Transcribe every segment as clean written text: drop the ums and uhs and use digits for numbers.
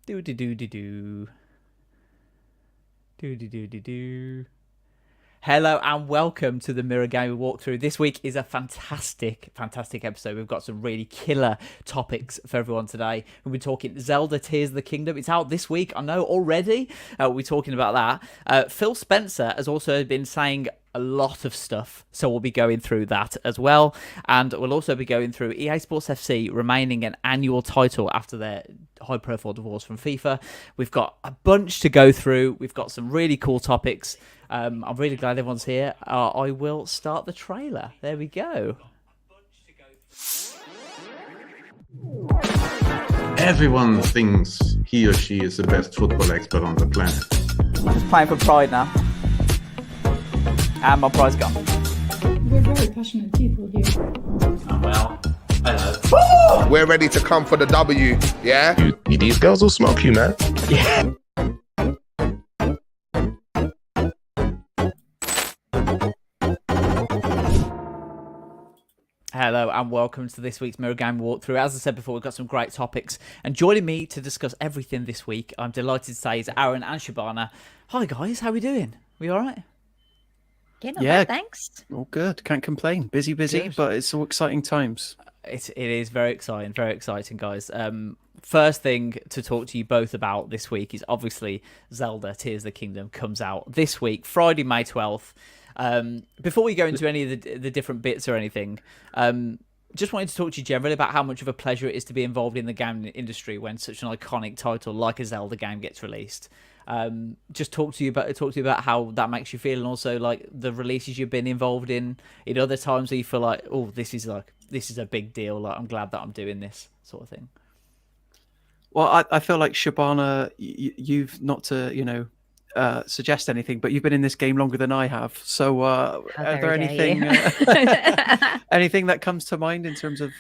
Do do do do do. Do do do do do. Hello and welcome to the Mirror Game walkthrough. This week is a fantastic episode. We've got some really killer topics for everyone today. We'll be talking Zelda Tears of the Kingdom. It's out this week, I know already. We'll be talking about that. Phil Spencer has also been saying a lot of stuff, so we'll be going through that as well. And we'll also be going through EA Sports FC remaining an annual title after their high-profile divorce from FIFA. We've got a bunch to go through. We've got some really cool topics. I'm really glad everyone's here. I will start the trailer. There we go. Everyone thinks he or she is the best football expert on the planet. I'm just playing for pride now. And my prize gone. We're very passionate people here. Oh, well, hello. We're ready to come for the W, yeah? These girls will smoke you, man. Yeah. Hello and welcome to this week's Mirror Game walkthrough. As I said before, we've got some great topics. And joining me to discuss everything this week, I'm delighted to say, is Aaron and Shabana. Hi guys, how are we doing? We all right? Yeah, not bad, thanks. All good. Can't complain. Busy, Good. but it's all exciting times. It is very exciting, guys. First thing to talk to you both about this week is obviously Zelda Tears of the Kingdom comes out this week, Friday, May 12th. Before we go into any of the different bits or anything, just wanted to talk to you generally about how much of a pleasure it is to be involved in the gaming industry when such an iconic title like a Zelda game gets released. Just talk to you about how that makes you feel, and also like the releases you've been involved in other times where you feel like, oh, this is a big deal. Like, I'm glad that I'm doing this sort of thing. Well, I feel like Shabana, you've not to suggest anything, but you've been in this game longer than I have. So, are there anything anything that comes to mind in terms of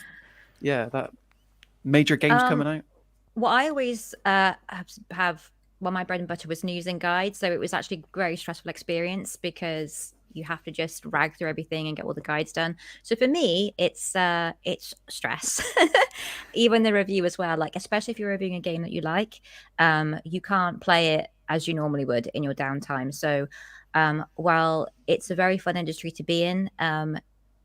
that major games coming out? Well, I always have my bread and butter was news and guides, so it was actually a very stressful experience because you have to just rag through everything and get all the guides done. So for me, it's stress. Even the review as well, like especially if you're reviewing a game that you like, you can't play it as you normally would in your downtime. So while it's a very fun industry to be in,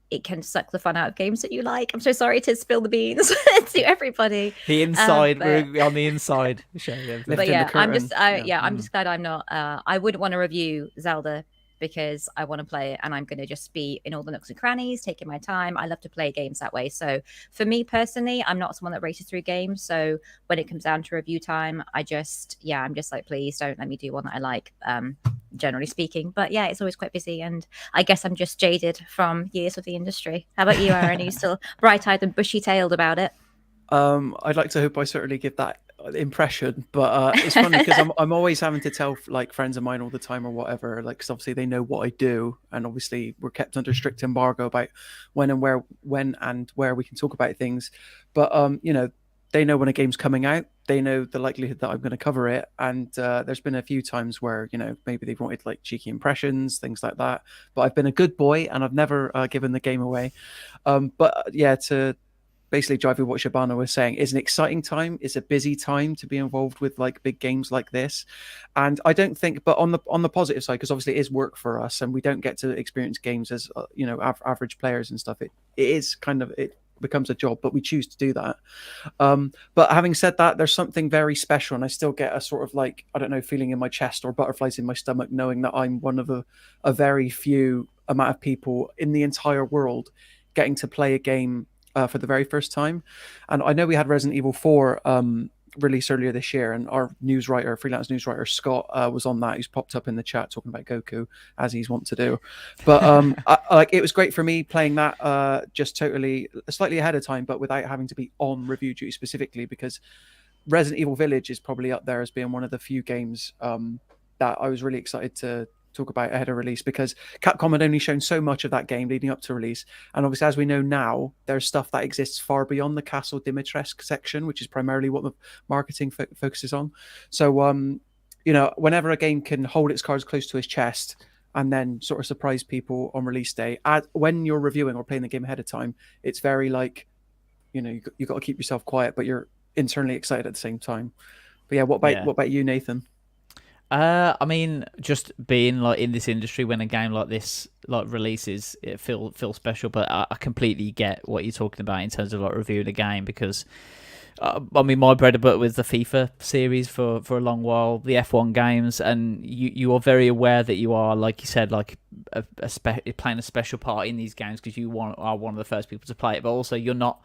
it can suck the fun out of games that you like. I'm so sorry to spill the beans to everybody. The inside, we're on the inside. But yeah, I'm just glad I'm not. I wouldn't want to review Zelda because I want to play it and I'm going to just be in all the nooks and crannies, taking my time. I love to play games that way. So for me personally, I'm not someone that races through games. So when it comes down to review time, I'm just like, please don't let me do one that I like, generally speaking. But yeah, it's always quite busy. And I guess I'm just jaded from years of the industry. How about you, Aaron? Are you still bright-eyed and bushy-tailed about it? I'd like to hope I certainly give that impression, but it's funny because I'm always having to tell like friends of mine all the time or whatever, like, because obviously they know what I do, and obviously we're kept under strict embargo about when and where we can talk about things. But they know when a game's coming out, they know the likelihood that I'm going to cover it, and there's been a few times where maybe they've wanted like cheeky impressions, things like that, but I've been a good boy and I've never given the game away. But yeah, to basically driving what Shabana was saying, is an exciting time. It's a busy time to be involved with like big games like this. And I don't think, but on the positive side, because obviously it is work for us and we don't get to experience games as, average players and stuff. It is kind of, it becomes a job, but we choose to do that. But having said that, there's something very special, and I still get a sort of like, I don't know, feeling in my chest or butterflies in my stomach, knowing that I'm one of a very few amount of people in the entire world getting to play a game for the very first time. And I know we had Resident Evil 4 release earlier this year, and our freelance news writer Scott was on that. He's popped up in the chat talking about Goku, as he's wont to do. But it was great for me playing that just totally slightly ahead of time, but without having to be on review duty specifically, because Resident Evil Village is probably up there as being one of the few games that I was really excited to talk about ahead of release, because Capcom had only shown so much of that game leading up to release, and obviously, as we know now, there's stuff that exists far beyond the Castle Dimitrescu section, which is primarily what the marketing focuses on. So whenever a game can hold its cards close to its chest and then sort of surprise people on release day, when you're reviewing or playing the game ahead of time, it's very like, you got to keep yourself quiet, but you're internally excited at the same time. But yeah, what about you, Nathan? I mean, just being like in this industry when a game like this like releases, it feels special. But I completely get what you're talking about in terms of like reviewing a game because, I mean, my bread and butter was the FIFA series for a long while, the F1 games, and you are very aware that you are, like you said, like playing a special part in these games because you are one of the first people to play it. But also, you're not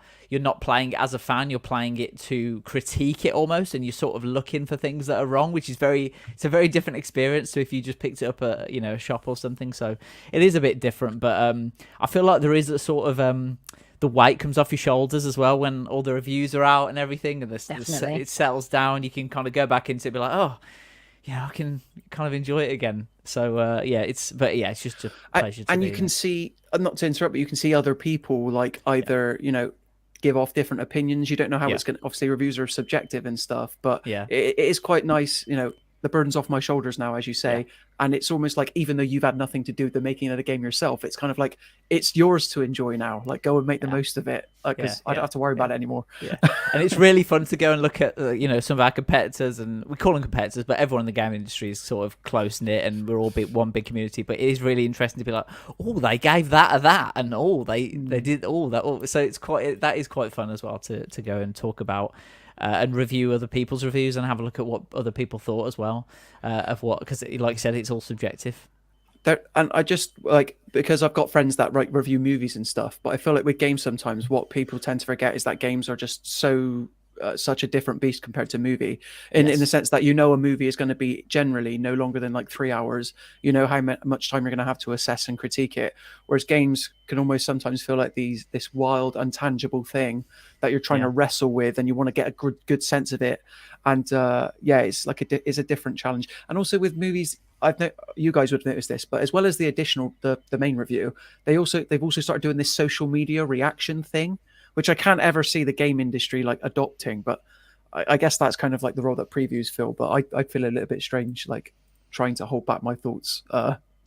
playing it as a fan. You're playing it to critique it almost, and you're sort of looking for things that are wrong, which is it's a very different experience to if you just picked it up at a shop or something. So it is a bit different, but I feel like there is a sort of the weight comes off your shoulders as well when all the reviews are out and everything, and it settles down. You can kind of go back into it and be like, oh, yeah, I can kind of enjoy it again. So it's just a pleasure. And you can see, not to interrupt, but you can see other people like either give off different opinions. You don't know how it's going to. Obviously, reviews are subjective and stuff, but it is quite nice. The burden's off my shoulders now, as you say, and it's almost like even though you've had nothing to do with the making of the game yourself, it's kind of like it's yours to enjoy now. Like, go and make the most of it, because I don't have to worry about it anymore. Yeah, and it's really fun to go and look at some of our competitors, and we call them competitors, but everyone in the game industry is sort of close knit, and we're all one big community. But it is really interesting to be like, oh, they gave that a that, and they did all that. So that is quite fun as well to go and talk about. And review other people's reviews and have a look at what other people thought as well because like you said, it's all subjective. And I just because I've got friends that review movies and stuff, but I feel like with games sometimes what people tend to forget is that games are just so such a different beast compared to movie in the sense that a movie is going to be generally no longer than like 3 hours. You know how much time you're going to have to assess and critique it, whereas games can almost sometimes feel like this wild untangible thing that you're trying to wrestle with, and you want to get a good sense of it. And it's like it's a different challenge. And also with movies, you guys would notice this, but as well as the additional the main review, they've also started doing this social media reaction thing, which I can't ever see the game industry like adopting. But I guess that's kind of like the role that previews fill. But I feel a little bit strange, like trying to hold back my thoughts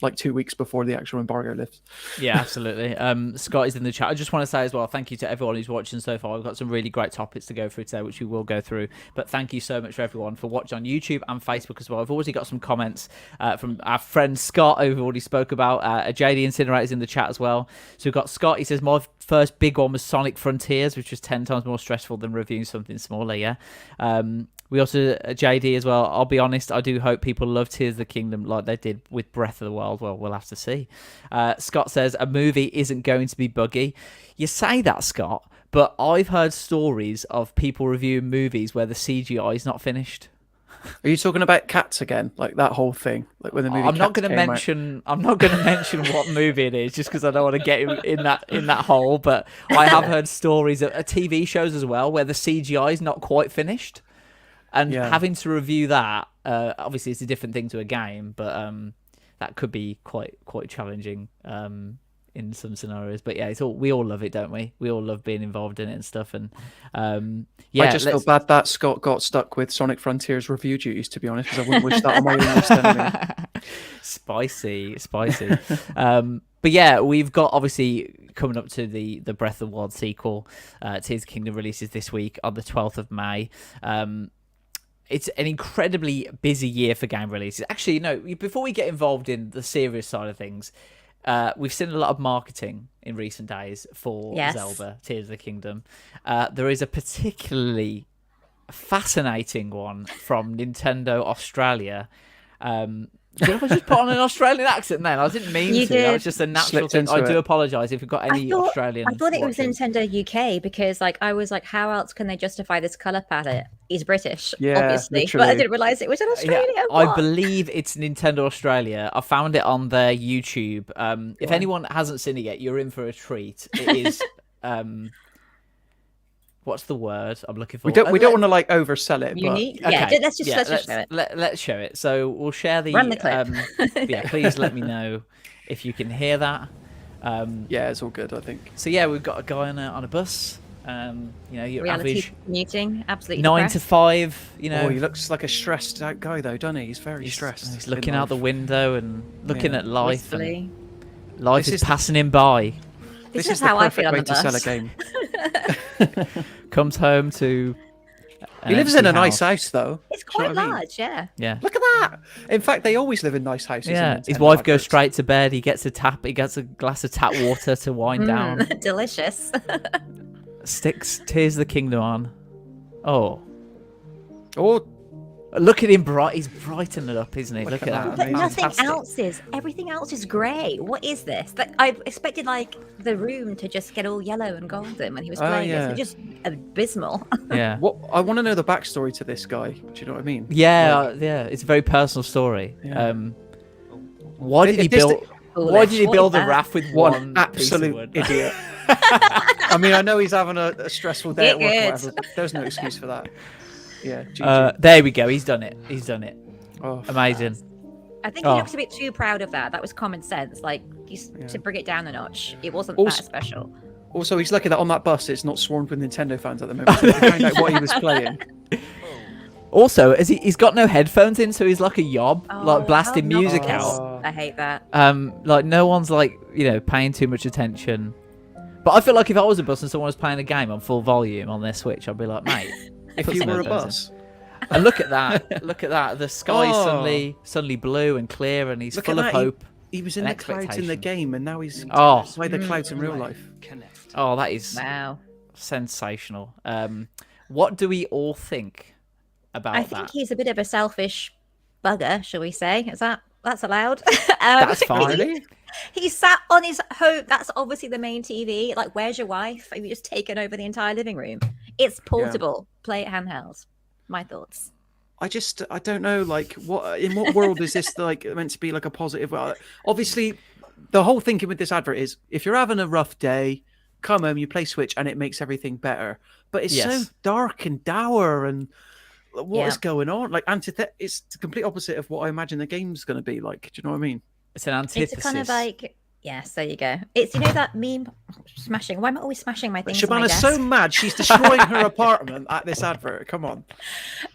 like 2 weeks before the actual embargo lifts. Yeah, absolutely. Scott is in the chat. I just want to say as well, thank you to everyone who's watching so far. We've got some really great topics to go through today, which we will go through. But thank you so much for everyone for watching on YouTube and Facebook as well. I've already got some comments from our friend Scott, who we've already spoke about. JD Incinerator's in the chat as well. So we've got Scott. He says, my first big one was Sonic Frontiers, which was 10 times more stressful than reviewing something smaller, yeah. We also, JD as well, I'll be honest, I do hope people love Tears of the Kingdom like they did with Breath of the Wild. Well, we'll have to see. Scott says, a movie isn't going to be buggy. You say that, Scott, but I've heard stories of people reviewing movies where the CGI is not finished. Are you talking about Cats again? Like that whole thing? Like when the movie I'm not going to mention what movie it is, just because I don't want to get in that hole, but I have heard stories of TV shows as well where the CGI is not quite finished. And having to review that, obviously it's a different thing to a game, but that could be quite challenging in some scenarios. But yeah, we all love it, don't we? We all love being involved in it and stuff. And I just feel bad that Scott got stuck with Sonic Frontiers review duties, to be honest, because I wouldn't wish that on my own list anyway. Spicy. But yeah, we've got obviously coming up to the Breath of the Wild sequel. Tears of the Kingdom releases this week on the 12th of May. It's an incredibly busy year for game releases. Actually, no, before we get involved in the serious side of things, we've seen a lot of marketing in recent days for Zelda Tears of the Kingdom. There is a particularly fascinating one from Nintendo Australia. Did I just put on an Australian accent then? I didn't mean to. That was just a natural thing. I do apologise if you've got any Australian. I thought it was Nintendo UK because I was like, how else can they justify this colour palette? He's British, obviously. Literally. But I didn't realise it was in Australia. Yeah, I believe it's Nintendo Australia. I found it on their YouTube. If anyone hasn't seen it yet, you're in for a treat. It is... what's the word I'm looking for? We don't want to like oversell it. Unique. But... Yeah, okay. let's just show it. Let's show it. So we'll share the. Run the clip. Yeah, please let me know if you can hear that. Yeah, it's all good, I think. So yeah, we've got a guy on a bus. Your reality average commuting, absolutely 9 depressed. to 5. You know, he looks like a stressed out guy though, doesn't he? He's very stressed. He's looking out the window and looking at life. And life is passing him by. This is how I feel on the bus. To sell a game. Comes home to He lives in a nice house, though. It's Do you know quite what I mean? large, yeah. Yeah. Look at that. In fact, they always live in nice houses. in Yeah, his Nintendo wife goes adverts. straight to bed. He gets a glass of tap water to wind down. Delicious. Sticks Tears of the Kingdom on. Oh, Oh, look at him! He's brightening it up, isn't he? Look Look at at that. But nothing Fantastic. else is. Everything else is grey. What is this? Like, I expected like the room to just get all yellow and golden when he was Oh, playing yeah. this. It's just abysmal. Yeah. what I want to know the backstory to this guy. Do you know what I mean? Yeah, yeah. It's a very personal story. Yeah. Why did he If this- build? Why Foolish. did he What build is a that? raft with One one absolute piece of wood? idiot. I mean, I know he's having a stressful day at work or Good. whatever. But there's no excuse for that. Yeah. GG. There we go. He's done it. He's done it. Oh, Amazing. I think Oh. he looks a bit too proud of that. That was common sense. Like, to bring it down a notch. It wasn't Also- that special. Also, he's lucky that on that bus it's not swarmed with Nintendo fans at the moment. So we can find out what he was playing. Also, he's got no headphones in, so he's like a yob, Oh, like blasting how music obnoxious. out. I hate that. Like no one's like paying too much attention. But I feel like if I was a bus and someone was playing a game on full volume on their Switch, I'd be like, mate, If put you some were a headphones in. bus, And look at that! Look at that! The sky's Oh. suddenly blue and clear, and he's Look full at of that, hope. he was in An the clouds in the expectation. game, and now he's Oh. inside the clouds in real life. Oh, that is Wow. sensational. What do we all think about I that? think he's a bit of a selfish bugger, shall we say? That's allowed? That's fine. Really? He sat on his home. That's obviously the main TV. Like, where's your wife? Have you just taken over the entire living room? It's portable. Play it handheld. My thoughts. I don't know, like, in what world is this like meant to be like a positive? Obviously, the whole thinking with this advert is if you're having a rough day, come home, you play Switch, and it makes everything better. But it's so Yes. dark and dour, and what is Yeah. going on? Like, it's the complete opposite of what I imagine the game's going to be like. Do you know what I mean? It's an antithesis. It's kind of like, yes, there you go. It's, that meme smashing. Why am I always smashing my things on my Shabana's desk? so mad she's destroying her apartment at this advert. Come on.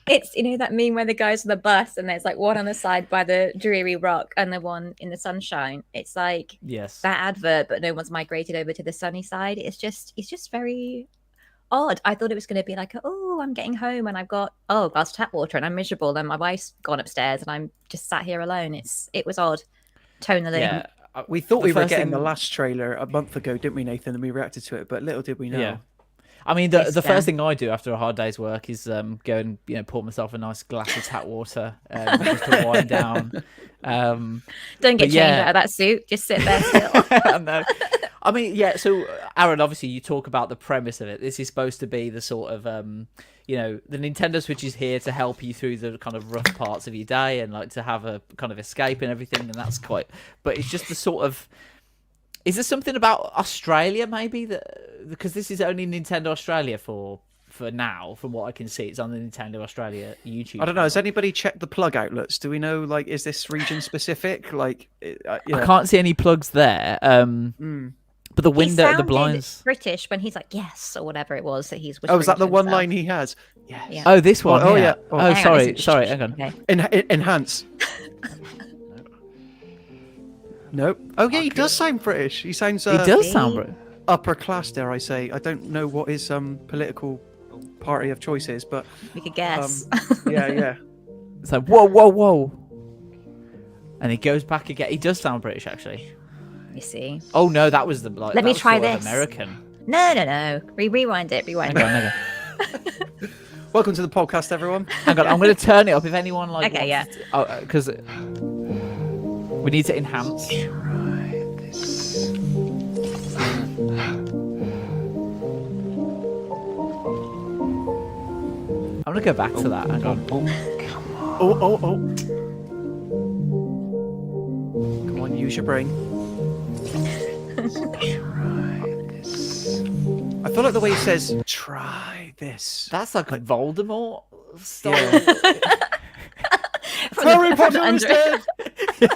It's, that meme where the guy's on the bus and there's like one on the side by the dreary rock and the one in the sunshine. It's like yes. that advert, but no one's migrated over to the sunny side. It's just very odd. I thought it was going to be like, oh, I'm getting home and I've got a glass of tap water and I'm miserable and my wife's gone upstairs and I'm just sat here alone. It was odd tonally. Yeah. We thought The we were first getting the thing- last trailer a month ago, didn't we, Nathan? And we reacted to it, but little did we know. Yeah. I mean, the Yes, first yeah. thing I do after a hard day's work is go and pour myself a nice glass of tap water just to wind down. Don't but get changed yeah. out of that suit. Just sit there still. I know. I mean, yeah. So, Aaron, obviously, you talk about the premise of it. This is supposed to be the sort of, the Nintendo Switch is here to help you through the kind of rough parts of your day and like to have a kind of escape and everything. And that's quite. But it's just the sort of. Is there something about Australia maybe that because this is only Nintendo Australia for now, from what I can see, it's on the Nintendo Australia YouTube. I don't know. Has channel. anybody checked the plug outlets? Do we know, like, is this region specific? Like, I can't see any plugs there. But the He window, the sounded blinds. British when he's like yes or whatever it was that he's. Oh, is that the whispering to one himself. line he has? Yes. Yeah. Oh, this one. Oh, yeah. yeah. Oh, Oh, Hang on, sorry. listen. Sorry. Hang on. Okay. Enhance. Nope. Oh yeah, he does sound British. He sounds. He does sound British. upper class, dare I say. I don't know what his political party of choice is, but We could guess. yeah. It's like whoa, whoa, whoa, and he goes back again. He does sound British, actually. You see. Oh no, that was the like. Let me that was try sort of this. American. No. Rewind it. Hang on. Welcome to the podcast, everyone. Hang on. I'm going to turn it up if anyone like. Okay, wants to- because we need to enhance. I'm going to go back to that. Hang on. Oh. Come on, use your brain. I feel like the way he says "try this." That's like a Voldemort style. Harry from Potter is under- dead.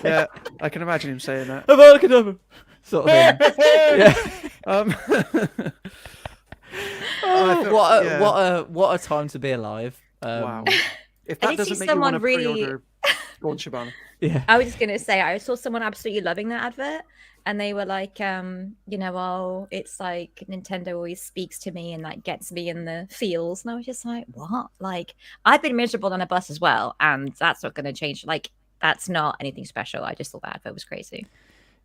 Yeah, I can imagine him saying that. Sort of thing. Yeah. Um, What a time to be alive. wow. If I that did see doesn't make you want to someone really- pre-order, go on, Shabana. Yeah. I was just gonna say I saw someone absolutely loving that advert, and they were like, oh, it's like Nintendo always speaks to me and like gets me in the feels. And I was just like, what? Like, I've been miserable on a bus as well, and that's not going to change. Like, that's not anything special. I just thought that advert was crazy.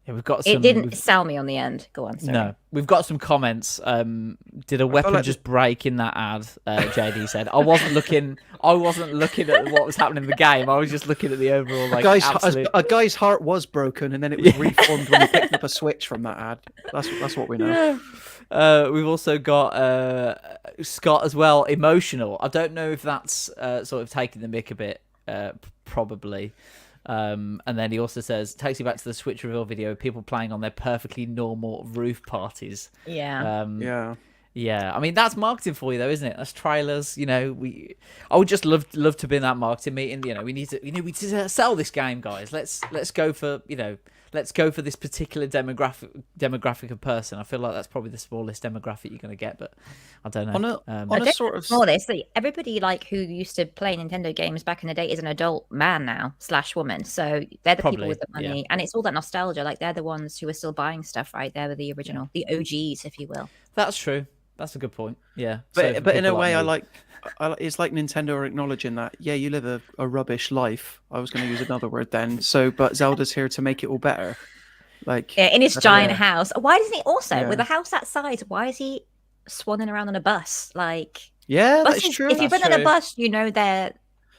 Yeah, we've got It some. didn't sell me on the end. Go on, sorry. No, we've got some comments. Did a weapon like just break in that ad? JD said. I wasn't looking at what was happening in the game. I was just looking at the overall like absolute. A guy's heart was broken, and then it was reformed when he picked up a Switch from that ad. That's what we know. Yeah. We've also got Scott as well. Emotional. I don't know if that's sort of taking the mick a bit. Probably. And then he also says, takes you back to the Switch reveal video, people playing on their perfectly normal roof parties. Yeah. Yeah. I mean, that's marketing for you, though, isn't it? That's trailers. You know, I would just love to be in that marketing meeting. You know, we need to sell this game, guys. Let's go for this particular demographic of person. I feel like that's probably the smallest demographic you're going to get, but I don't know. On a sort of smallest, everybody like who used to play Nintendo games back in the day is an adult man now / woman. So they're the people with the money, and it's all that nostalgia. Like they're the ones who are still buying stuff, right? They're the original, the OGs, if you will. That's true. That's a good point. Yeah, but in a way, I like it's like Nintendo are acknowledging that. Yeah, you live a rubbish life. I was going to use another word then. So, but Zelda's here to make it all better. Like in his giant house. Why doesn't he also with a house that size? Why is he swanning around on a bus? Like that's true. If you've been on a bus, you know they're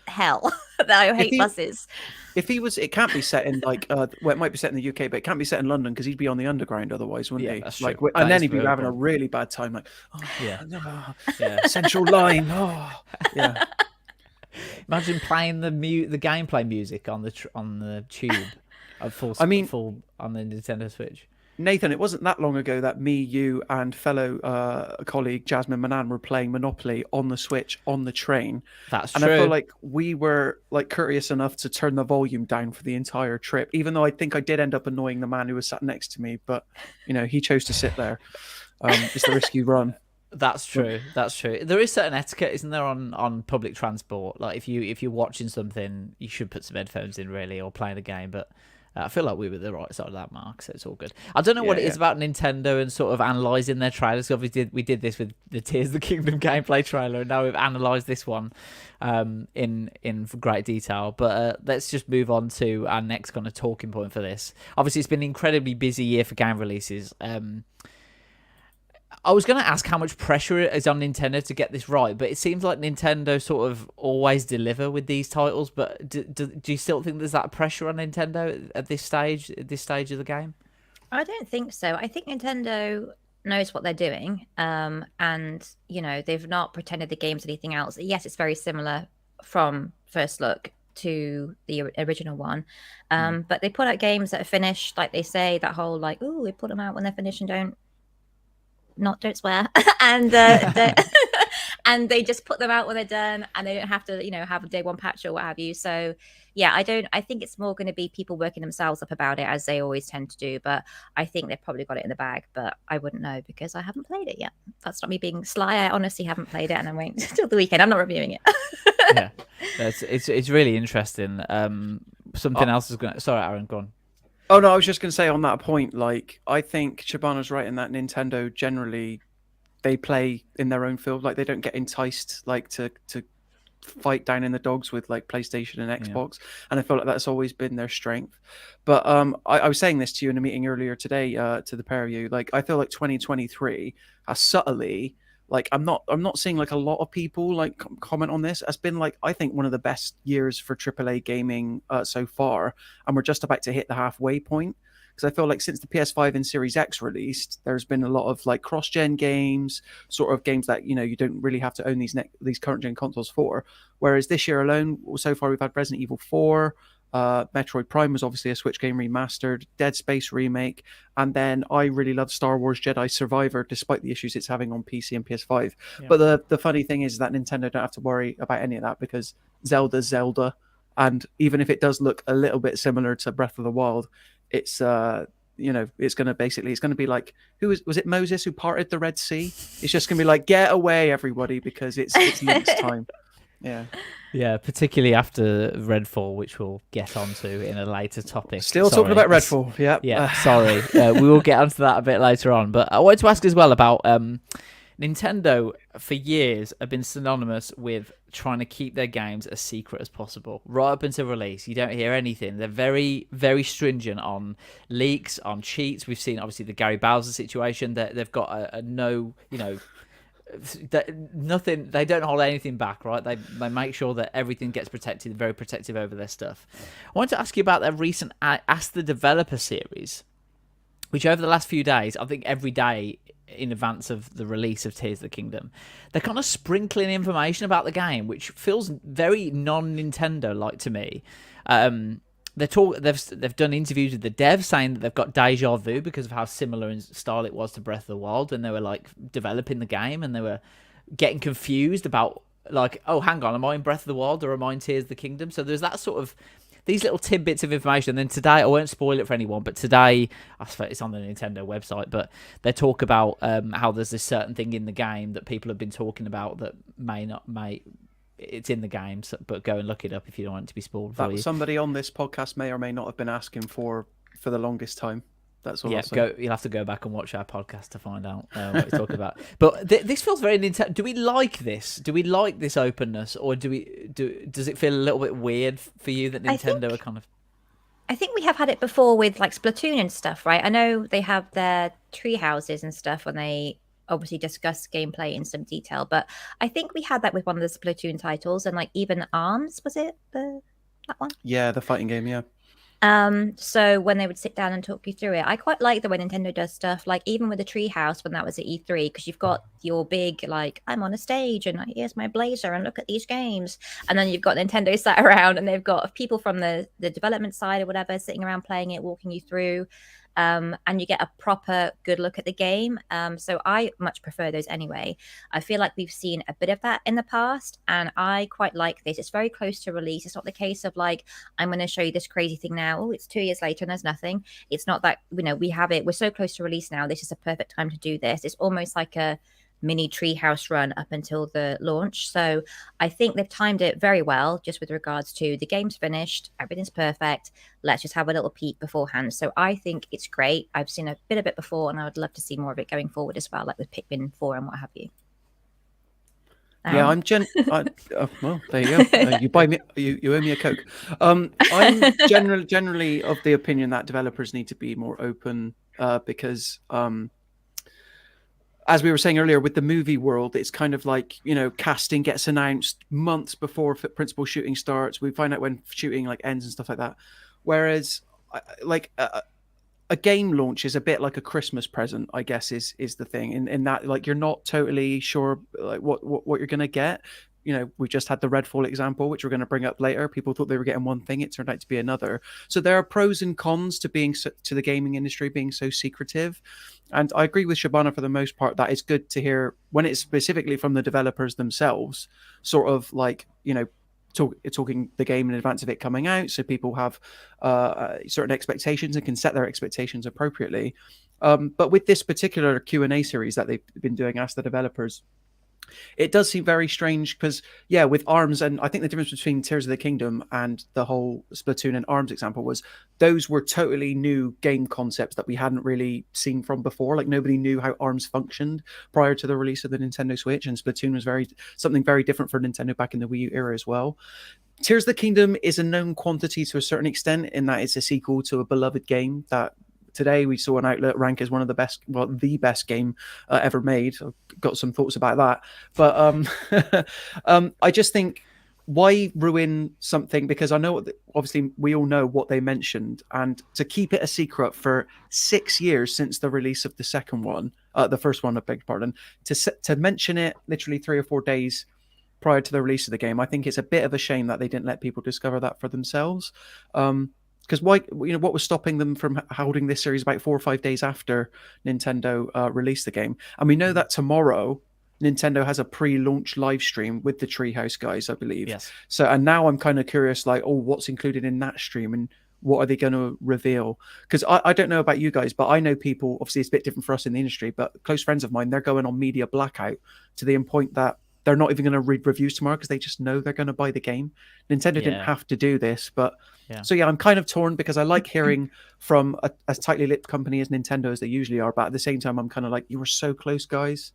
hell. I hate buses. If he was, it can't be set in like, well, it might be set in the UK, but it can't be set in London because he'd be on the underground otherwise, wouldn't he? That's like, true. and then he'd be having a really bad time. Like, Central Line. Oh, yeah. Imagine playing the gameplay music on the tube, full on the Nintendo Switch. Nathan, it wasn't that long ago that me, you, and fellow colleague Jasmine Manan were playing Monopoly on the Switch on the train. That's true. And I feel like we were like courteous enough to turn the volume down for the entire trip, even though I think I did end up annoying the man who was sat next to me. But he chose to sit there. It's the risk you run. That's true. That's true. There is certain etiquette, isn't there, on public transport? Like if you're watching something, you should put some headphones in, really, or playing a game. But I feel like we were the right side of that mark, so it's all good. I don't know what it is about Nintendo and sort of analysing their trailers. Obviously, we did this with the Tears of the Kingdom gameplay trailer, and now we've analysed this one in great detail. But let's just move on to our next kind of talking point for this. Obviously, it's been an incredibly busy year for game releases. I was going to ask how much pressure it is on Nintendo to get this right, but it seems like Nintendo sort of always deliver with these titles. But do you still think there's that pressure on Nintendo at this stage of the game? I don't think so. I think Nintendo knows what they're doing, and they've not pretended the game's anything else. Yes, it's very similar from first look to the original one, but they put out games that are finished, like they say that whole like, oh, we put them out when they're finished and don't swear and and they just put them out when they're done, and they don't have to have a day one patch or what have you. So I think it's more going to be people working themselves up about it, as they always tend to do, but I think they've probably got it in the bag, but I wouldn't know because I haven't played it yet. That's not me being sly. I honestly haven't played it, and I'm waiting till the weekend. I'm not reviewing it. Yeah, it's really interesting. Something else is going. Sorry, Aaron, go on. Oh no, I was just going to say on that point, like I think Shabana's right in that Nintendo generally they play in their own field, like they don't get enticed like to fight down in the dogs with like PlayStation and Xbox, and I feel like that's always been their strength. But I was saying this to you in a meeting earlier today, to the pair of you, like I feel like 2023 has subtly, like I'm not seeing like a lot of people like comment on this, has been like I think one of the best years for AAA gaming so far, and we're just about to hit the halfway point, because I feel like since the PS5 and Series X released, there's been a lot of like cross-gen games, sort of games that you don't really have to own these current-gen consoles for. Whereas this year alone, so far we've had Resident Evil 4, Metroid Prime was obviously a Switch game remastered, Dead Space remake, and then I really love Star Wars Jedi Survivor, despite the issues it's having on PC and PS5. Yeah. But the funny thing is that Nintendo don't have to worry about any of that, because Zelda's Zelda, and even if it does look a little bit similar to Breath of the Wild, it's it's going to be like, was it Moses who parted the Red Sea? It's just going to be like, get away everybody, because it's Link's time. Yeah. Yeah, particularly after Redfall, which we'll get onto in a later topic. Still Sorry. talking about Redfall. Yeah. Yeah, sorry. We will get onto that a bit later on. But I wanted to ask as well about Nintendo for years have been synonymous with trying to keep their games as secret as possible. Right up until release, you don't hear anything. They're very, very stringent on leaks, on cheats. We've seen, obviously, the Gary Bowser situation. They've got a no, nothing. They don't hold anything back, right? They make sure that everything gets protected, very protective over their stuff. I wanted to ask you about their recent Ask the Developer series, which over the last few days, I think every day in advance of the release of Tears of the Kingdom, they're kind of sprinkling information about the game, which feels very non-Nintendo like to me. They've done interviews with the devs saying that they've got deja vu because of how similar in style it was to Breath of the Wild when they were like developing the game, and they were getting confused about like, oh, hang on, am I in Breath of the Wild or am I in Tears of the Kingdom? So there's that sort of these little tidbits of information. And then today, I won't spoil it for anyone, but today, I suppose it's on the Nintendo website, but they talk about how there's this certain thing in the game that people have been talking about that it's in the game, but go and look it up if you don't want it to be spoiled for you. Somebody on this podcast may or may not have been asking for the longest time. That's all. Yeah, you'll have to go back and watch our podcast to find out what we're talking about. But this feels very Nintendo. Do we like this? Do we like this openness, or does it feel a little bit weird for you that Nintendo are kind of? I think we have had it before with like Splatoon and stuff, right? I know they have their tree houses and stuff when they obviously discuss gameplay in some detail, but I think we had that with one of the Splatoon titles, and like even ARMS, was it that one? Yeah, the fighting game, yeah. So when they would sit down and talk you through it, I quite like the way Nintendo does stuff, like even with the Treehouse when that was at E3, because you've got your big, like, I'm on a stage and here's my blazer and look at these games. And then you've got Nintendo sat around and they've got people from the development side or whatever sitting around playing it, walking you through. And you get a proper good look at the game. So I much prefer those anyway. I feel like we've seen a bit of that in the past, and I quite like this. It's very close to release. It's not the case of like, I'm going to show you this crazy thing now. Oh, it's 2 years later and there's nothing. It's not that, we have it. We're so close to release now. This is a perfect time to do this. It's almost like a mini treehouse run up until the launch. So I think they've timed it very well, just with regards to the game's finished, everything's perfect. Let's just have a little peek beforehand. So I think it's great. I've seen a bit of it before, and I would love to see more of it going forward as well, like with Pikmin 4 and what have you. Yeah, well, there you go. You buy me, you owe me a Coke. I'm generally of the opinion that developers need to be more open because as we were saying earlier, with the movie world, it's kind of like, casting gets announced months before principal shooting starts. We find out when shooting like ends and stuff like that. Whereas a game launch is a bit like a Christmas present, I guess, is the thing in that, like, you're not totally sure like what you're going to get. We just had the Redfall example, which we're going to bring up later. People thought they were getting one thing. It turned out to be another. So there are pros and cons to to the gaming industry being so secretive. And I agree with Shabana for the most part that it's good to hear when it's specifically from the developers themselves, sort of like, talking the game in advance of it coming out. So people have certain expectations and can set their expectations appropriately. But with this particular Q&A series that they've been doing, Ask the Developers, it does seem very strange because, with ARMS, and I think the difference between Tears of the Kingdom and the whole Splatoon and ARMS example was those were totally new game concepts that we hadn't really seen from before. Like, nobody knew how ARMS functioned prior to the release of the Nintendo Switch, and Splatoon was something very different for Nintendo back in the Wii U era as well. Tears of the Kingdom is a known quantity to a certain extent in that it's a sequel to a beloved game that today we saw an outlet rank as one of the best, the best game ever made. I've got some thoughts about that. But I just think, why ruin something? Because I know, obviously, we all know what they mentioned. And to keep it a secret for 6 years since the release of the second one, the first one, I beg your pardon, to mention it literally 3 or 4 days prior to the release of the game, I think it's a bit of a shame that they didn't let people discover that for themselves. Because why? What was stopping them from holding this series about 4 or 5 days after Nintendo released the game? And we know that tomorrow Nintendo has a pre-launch live stream with the Treehouse guys, I believe. Yes. So, and now I'm kind of curious, like, what's included in that stream and what are they going to reveal? Because I don't know about you guys, but I know people. Obviously, it's a bit different for us in the industry, but close friends of mine, they're going on media blackout to the point that they're not even going to read reviews tomorrow because they just know they're going to buy the game. Nintendo didn't Yeah. have to do this, but Yeah. so yeah, I'm kind of torn because I like hearing from a as tightly lipped company as Nintendo as they usually are, but at the same time, I'm kind of like, you were so close, guys.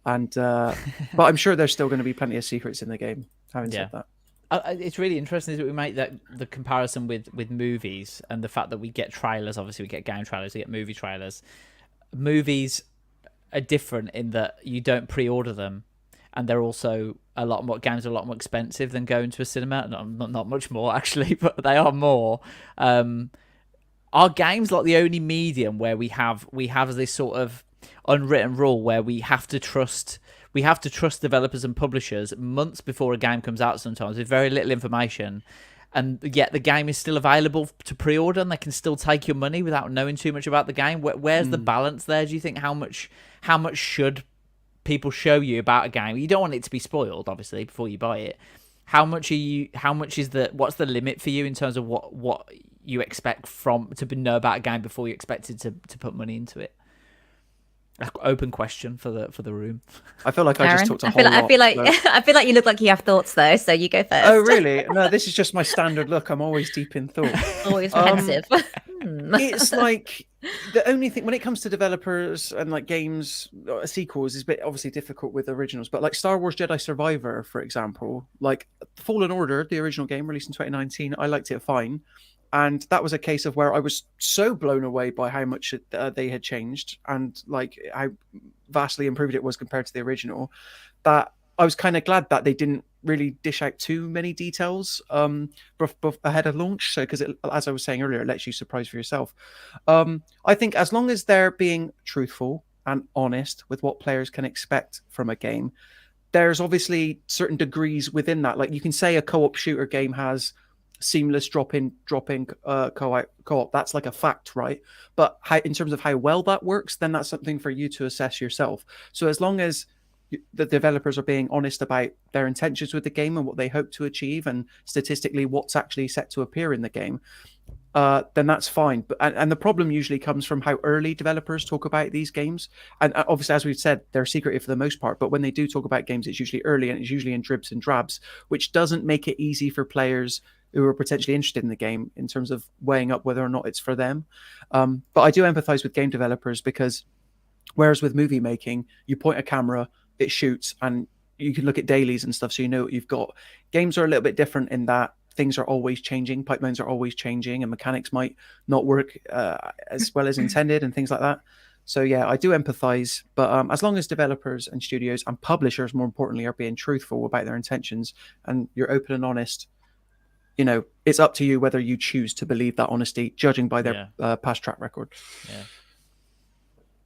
And but I'm sure there's still going to be plenty of secrets in the game. Having Yeah. said that. It's really interesting that we make the comparison with movies and the fact that we get trailers. Obviously, we get game trailers, we get movie trailers. Movies are different in that you don't pre-order them, and they're also games are a lot more expensive than going to a cinema. Not much more actually, but they are more. Are games like the only medium where we have this sort of unwritten rule where we have to trust developers and publishers months before a game comes out, sometimes with very little information, and yet the game is still available to pre-order and they can still take your money without knowing too much about the game? Where's the balance there? Do you think how much should people show you about a game? You don't want it to be spoiled, obviously, before you buy it. What's the limit for you in terms of what you expect to know about a game before you expected to put money into it? Open question for the room. I feel like I just talked a whole lot. I feel like you look like you have thoughts though, so you go first. Oh really? No, this is just my standard look. I'm always deep in thought. Always pensive. It's like the only thing when it comes to developers and like games sequels is a bit obviously difficult with originals, but like Star Wars Jedi Survivor, for example, like Fallen Order, the original game released in 2019, I liked it fine. And that was a case of where I was so blown away by how much they had changed and like how vastly improved it was compared to the original, that I was kind of glad that they didn't really dish out too many details ahead of launch. So, because as I was saying earlier, it lets you surprise for yourself. I think as long as they're being truthful and honest with what players can expect from a game, there's obviously certain degrees within that. Like you can say a co-op shooter game has seamless dropping co-op, that's like a fact, right? But in terms of how well that works, then that's something for you to assess yourself. So as long as the developers are being honest about their intentions with the game and what they hope to achieve, and statistically what's actually set to appear in the game, then that's fine. But and the problem usually comes from how early developers talk about these games. And obviously, as we've said, they're secretive for the most part. But when they do talk about games, it's usually early and it's usually in dribs and drabs, which doesn't make it easy for players who are potentially interested in the game in terms of weighing up whether or not it's for them. But I do empathize with game developers because whereas with movie making, you point a camera, it shoots, and you can look at dailies and stuff so you know what you've got. Games are a little bit different in that things are always changing, pipelines are always changing, and mechanics might not work as well as intended and things like that. So yeah, I do empathize, but as long as developers and studios and publishers, more importantly, are being truthful about their intentions and you're open and honest, you know, it's up to you whether you choose to believe that honesty, judging by their past track record.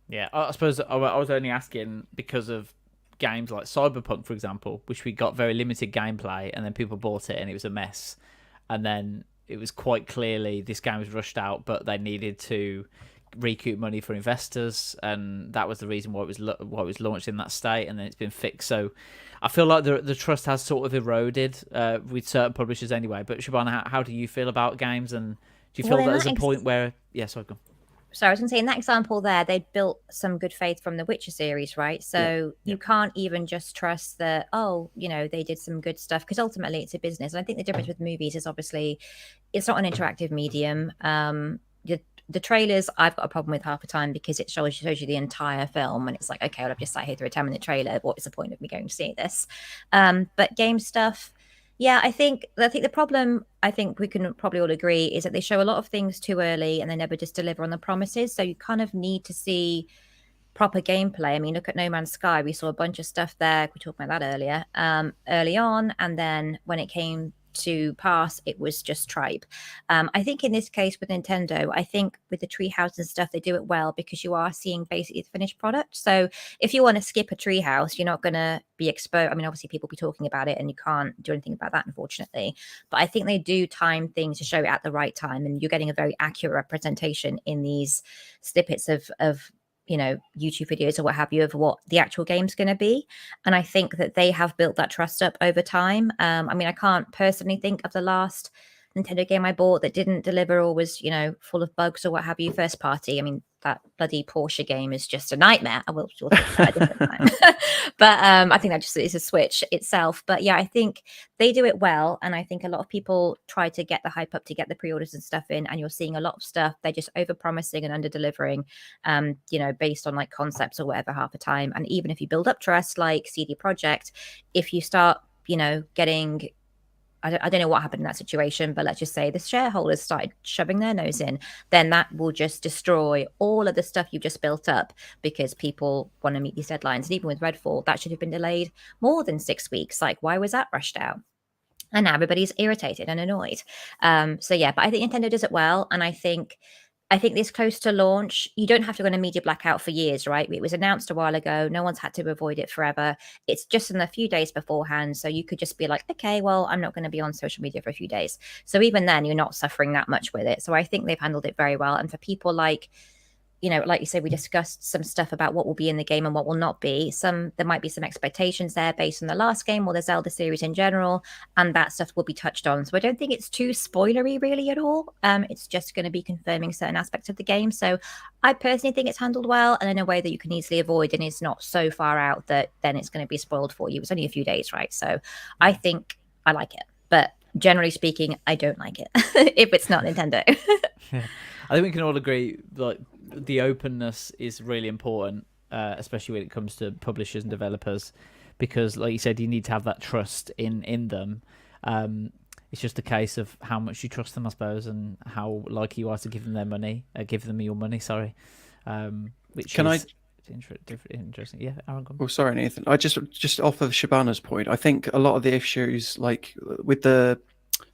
Yeah, I suppose I was only asking because of games like Cyberpunk, for example, which we got very limited gameplay, and then people bought it and it was a mess, and then it was quite clearly this game was rushed out, but they needed to recoup money for investors, and that was the reason why it was launched in that state, and then it's been fixed. So I feel like the trust has sort of eroded with certain publishers anyway. But Shabana, how do you feel about games, and do you feel that there's a point where sorry, go on. So I was going to say, in that example there, they built some good faith from the Witcher series, right? So you can't even just trust that, they did some good stuff, because ultimately it's a business. And I think the difference with movies is obviously it's not an interactive medium. The trailers, I've got a problem with half the time because it shows you the entire film, and it's like, okay, well, I've just sat here through a 10-minute trailer. What is the point of me going to see this? But game stuff, I think the problem, I think we can probably all agree, is that they show a lot of things too early and they never just deliver on the promises. So you kind of need to see proper gameplay. I mean, look at No Man's Sky. We saw a bunch of stuff there. We talked about that earlier, early on. And then when it came to pass, it was just tripe. I think in this case with Nintendo, I think with the treehouse and stuff, they do it well because you are seeing basically the finished product. So if you want to skip a treehouse, you're not going to be exposed. I mean, obviously people be talking about it and you can't do anything about that, unfortunately. But I think they do time things to show it at the right time, and you're getting a very accurate representation in these snippets of YouTube videos or what have you of what the actual game's going to be. And I think that they have built that trust up over time. I mean, I can't personally think of the last Nintendo game I bought that didn't deliver or was, full of bugs or what have you, first party. I mean, that bloody Porsche game is just a nightmare. I will talk about that a different time. But I think that just is a Switch itself. But yeah, I think they do it well, and I think a lot of people try to get the hype up to get the pre-orders and stuff in, and you're seeing a lot of stuff they're just over promising and under delivering, based on like concepts or whatever half the time. And even if you build up trust like CD Projekt, if you start getting, I don't know what happened in that situation, but let's just say the shareholders started shoving their nose in, then that will just destroy all of the stuff you've just built up, because people want to meet these deadlines. And even with Redfall, that should have been delayed more than 6 weeks. Like, why was that rushed out? And now everybody's irritated and annoyed. So yeah, but I think Nintendo does it well. And I think this close to launch, you don't have to go on a media blackout for years, right? It was announced a while ago. No one's had to avoid it forever. It's just in a few days beforehand. So you could just be like, okay, well, I'm not going to be on social media for a few days. So even then, you're not suffering that much with it. So I think they've handled it very well. And for people like you said, we discussed some stuff about what will be in the game and what will not be. There might be some expectations there based on the last game or the Zelda series in general, and that stuff will be touched on. So I don't think it's too spoilery really at all. It's just going to be confirming certain aspects of the game. So I personally think it's handled well, and in a way that you can easily avoid, and it's not so far out that then it's going to be spoiled for you. It's only a few days, right? So I think I like it, but generally speaking, I don't like it if it's not Nintendo. Yeah. I think we can all agree that the openness is really important, especially when it comes to publishers and developers, because, like you said, you need to have that trust in them. It's just a case of how much you trust them, I suppose, and how likely you are to give them your money. Sorry, which is interesting. Yeah, Aaron. Oh, sorry, Nathan. I just off of Shabana's point, I think a lot of the issues, like with the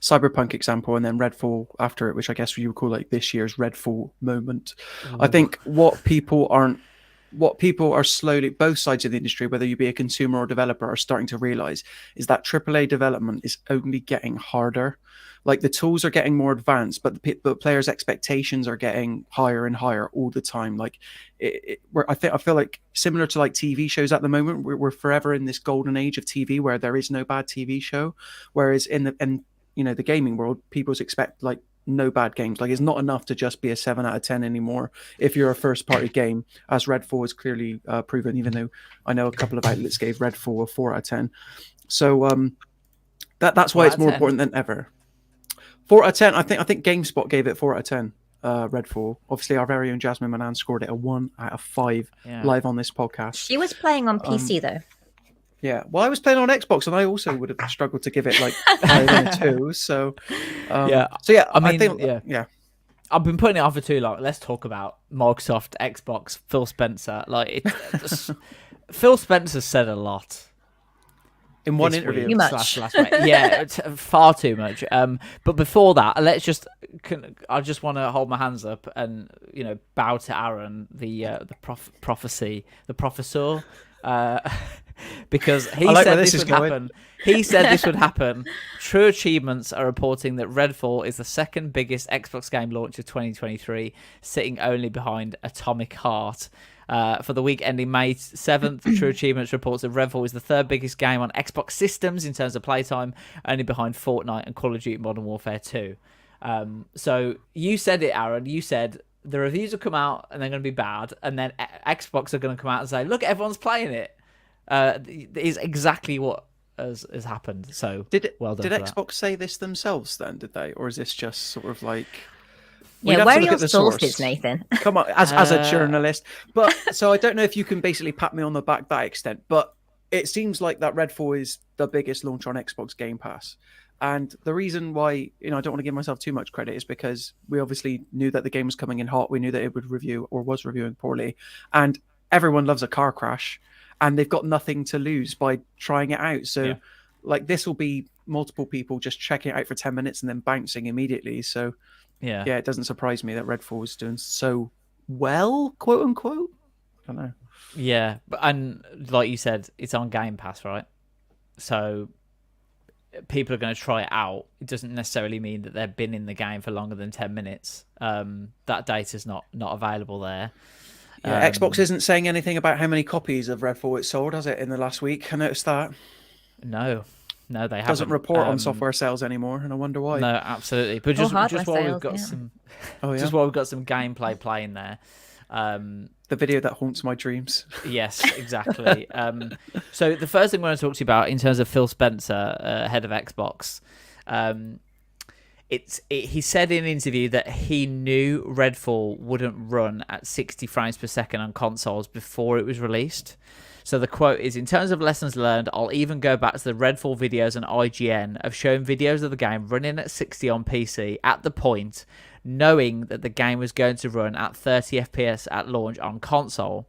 Cyberpunk example and then Redfall after it, which I guess you would call like this year's Redfall moment. Ooh. I think what people are slowly, both sides of the industry, whether you be a consumer or developer, are starting to realize is that AAA development is only getting harder. Like, the tools are getting more advanced, but the players' expectations are getting higher and higher all the time. Like, I feel like similar to like TV shows at the moment, we're forever in this golden age of TV where there is no bad TV show, whereas in the gaming world, people expect like no bad games. Like, it's not enough to just be a 7 out of 10 anymore if you're a first party game, as Redfall has clearly proven, even though I know a couple of outlets gave Redfall a 4 out of 10. So that's why it's more important than ever. 4 out of 10. I think GameSpot gave it 4 out of 10. Redfall. Obviously, our very own Jasmine Manan scored it a 1 out of 5 live on this podcast. She was playing on PC though. Yeah, well, I was playing on Xbox, and I also would have struggled to give it like higher than a 2. So, I think I've been putting it off for too long. Let's talk about Microsoft, Xbox, Phil Spencer. Phil Spencer said a lot in one interview. Too much. Last week. Yeah, far too much. But before that, I just want to hold my hands up and bow to Aaron, the prophecy, the professor. Because he said this would happen. He said this would happen. True Achievements are reporting that Redfall is the second biggest Xbox game launch of 2023, sitting only behind Atomic Heart. For the week ending May 7th, True Achievements reports that Redfall is the third biggest game on Xbox systems in terms of playtime, only behind Fortnite and Call of Duty Modern Warfare 2. So you said it, Aaron. You said the reviews will come out and they're going to be bad, and then Xbox are going to come out and say, look, everyone's playing it. Is exactly what has happened. So well done. Did Xbox say this themselves then? Did they, or is this just sort of like? Yeah, where are your sources, Nathan? Come on, as a journalist. But so I don't know if you can basically pat me on the back that extent, but it seems like that Redfall is the biggest launch on Xbox Game Pass. And the reason why, I don't want to give myself too much credit is because we obviously knew that the game was coming in hot. We knew that it would review or was reviewing poorly, and everyone loves a car crash. And they've got nothing to lose by trying it out. So, like, this will be multiple people just checking it out for 10 minutes and then bouncing immediately. So, it doesn't surprise me that Redfall is doing so well, quote unquote. I don't know. Yeah, and like you said, it's on Game Pass, right? So people are going to try it out. It doesn't necessarily mean that they've been in the game for longer than 10 minutes. That data's not available there. Yeah, Xbox isn't saying anything about how many copies of Redfall it sold, has it, in the last week? I noticed that. No, they haven't. Doesn't report on software sales anymore, and I wonder why. No, absolutely. But just while we've got some, just while we've got some gameplay playing there, The video that haunts my dreams. Yes, exactly. So the first thing I want to talk to you about in terms of Phil Spencer, head of Xbox, he said in an interview that he knew Redfall wouldn't run at 60 frames per second on consoles before it was released. So the quote is, in terms of lessons learned, I'll even go back to the Redfall videos on IGN of showing videos of the game running at 60 on PC at the point, knowing that the game was going to run at 30 FPS at launch on console.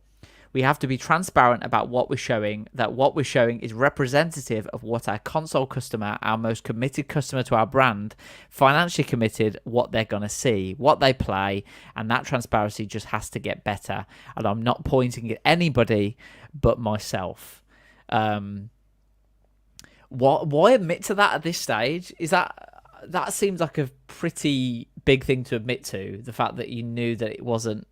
We have to be transparent about what we're showing, that what we're showing is representative of what our console customer, our most committed customer to our brand, financially committed, what they're going to see, what they play, and that transparency just has to get better. And I'm not pointing at anybody but myself. Why admit to that at this stage? Is that seems like a pretty big thing to admit to, the fact that you knew that it wasn't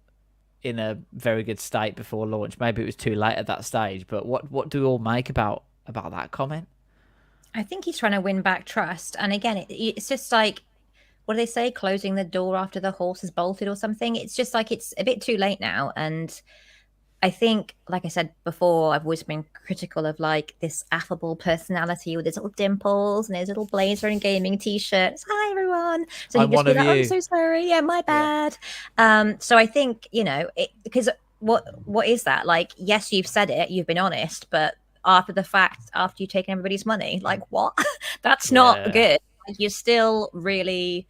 in a very good state before launch. Maybe it was too late at that stage, but what do we all make about that comment? I think he's trying to win back trust. And again, it's just like, what do they say? Closing the door after the horse is bolted or something. It's just like, it's a bit too late now. And I think, like I said before, I've always been critical of like this affable personality with his little dimples and his little blazer and gaming t-shirts. Hi everyone. So I'm he just one be of like, you. I'm so sorry. Yeah, my bad. So I think, because what is that? Like, yes, you've said it, you've been honest, but after the fact, after you've taken everybody's money, like what? That's not good. Like, you're still really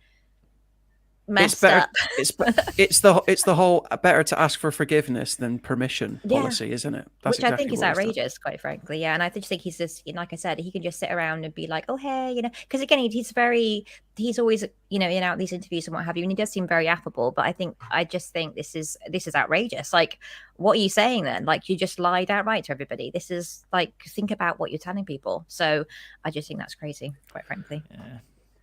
messed up. It's the whole better to ask for forgiveness than permission policy, isn't it? That's Which I think exactly is what he's done. outrageous, quite frankly. Yeah, and I just think he's just, like I said, he can just sit around and be like, "Oh, hey," because again, he's always, in and out these interviews and what have you, and he does seem very affable. But I just think this is outrageous. Like, what are you saying then? Like, you just lied outright to everybody. This is like, think about what you're telling people. So I just think that's crazy, quite frankly. Yeah.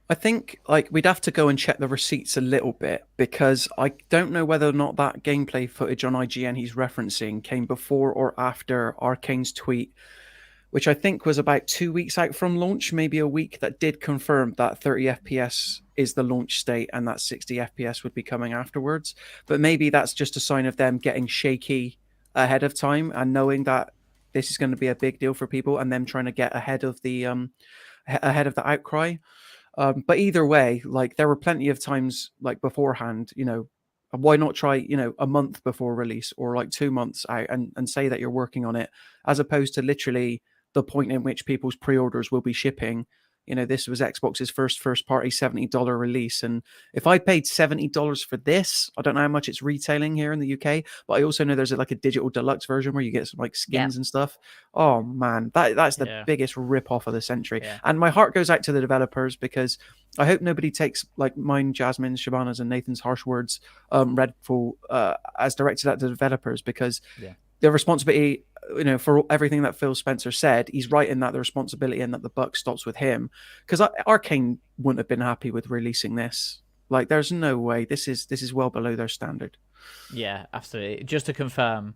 I think like we'd have to go and check the receipts a little bit, because I don't know whether or not that gameplay footage on IGN he's referencing came before or after Arcane's tweet, which I think was about 2 weeks out from launch, maybe a week, that did confirm that 30 FPS is the launch state and that 60 FPS would be coming afterwards. But maybe that's just a sign of them getting shaky ahead of time and knowing that this is going to be a big deal for people and them trying to get ahead of the outcry. But either way, like, there were plenty of times like beforehand, why not try, a month before release or like 2 months out and say that you're working on it, as opposed to literally the point in which people's pre-orders will be shipping. This was Xbox's first party $70 release. And if I paid $70 for this, I don't know how much it's retailing here in the UK, but I also know there's like a digital deluxe version where you get some like skins and stuff. Oh man, that's the biggest rip off of the century. Yeah. And my heart goes out to the developers, because I hope nobody takes like mine, Jasmine's, Shabana's and Nathan's harsh words, Redfall, as directed at the developers, because the responsibility, for everything that Phil Spencer said, he's right in that the responsibility and that the buck stops with him. Because Arcane wouldn't have been happy with releasing this. Like, there's no way. This is well below their standard. Yeah, absolutely. Just to confirm,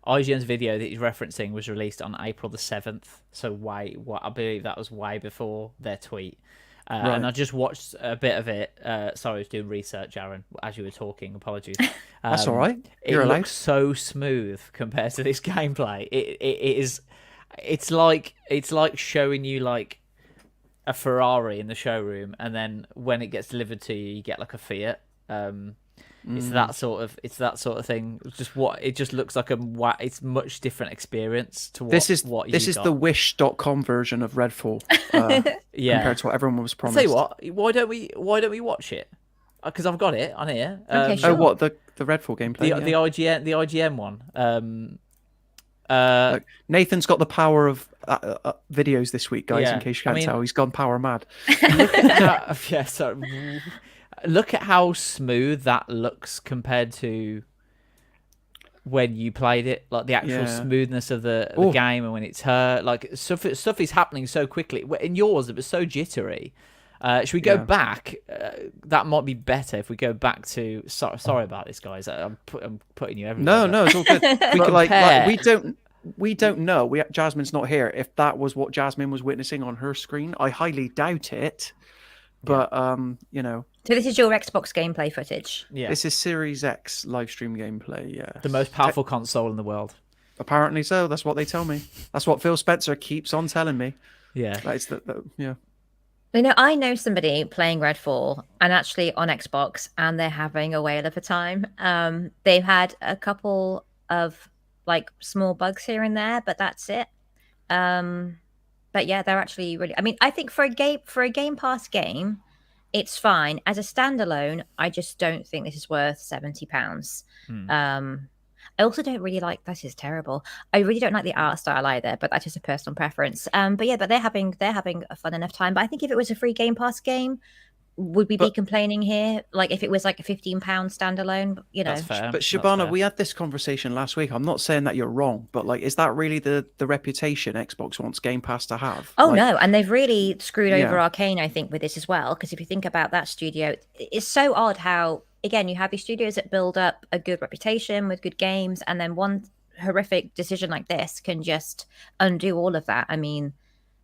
IGN's video that he's referencing was released on April the 7th. So I believe that was way before their tweet. Right. And I just watched a bit of it. Sorry, I was doing research, Aaron, as you were talking. Apologies. That's all right. It looks so smooth compared to this gameplay. It is. It's like showing you like a Ferrari in the showroom, and then when it gets delivered to you, you get like a Fiat. It's that sort of thing. It just looks like it's much different experience to what this is got. The Wish.com version of Redfall. Compared to what everyone was promised. I'll tell you what, why don't we watch it? Because I've got it on here. Okay, sure. Oh, what, the Redfall gameplay? The IGN one. Look, Nathan's got the power of videos this week, guys. In case you can't tell, he's gone power mad. Look at how smooth that looks compared to when you played it, like the actual smoothness of the game, and when it's her, like stuff is happening so quickly. In yours, it was so jittery. Should we go back? That might be better if we go back to. Sorry about this, guys. I'm putting you everywhere. No, it's all good. We don't know. Jasmine's not here. If that was what Jasmine was witnessing on her screen, I highly doubt it. But So this is your Xbox gameplay footage. Yeah, This is Series X live stream gameplay. Yeah, the most powerful console in the world. apparently so. That's what they tell me. That's what Phil Spencer keeps on telling me. Yeah, That is yeah. You know, I know somebody playing Redfall and actually on Xbox, and they're having a whale of a time. They've had a couple of like small bugs here and there, but that's it. But yeah, they're actually really. I mean, I think for a Game Pass game, it's fine. As a standalone, I just don't think this is worth £70. I also don't really like. This is terrible. I really don't like the art style either, but that's just a personal preference. But yeah, but they're having a fun enough time. But I think if it was a free Game Pass game, would we be complaining here? Like if it was like a £15 standalone, you know? that's fair. But That's Shabana, fair. we had this conversation last week. I'm not saying that you're wrong, but like, is that really the reputation Xbox wants Game Pass to have? Oh Like, no, and they've really screwed over Yeah. Arcane, I think, with this as well. Because if you think about that studio, it's so odd how, again, you have these studios that build up a good reputation with good games, and then one horrific decision like this can just undo all of that. I mean,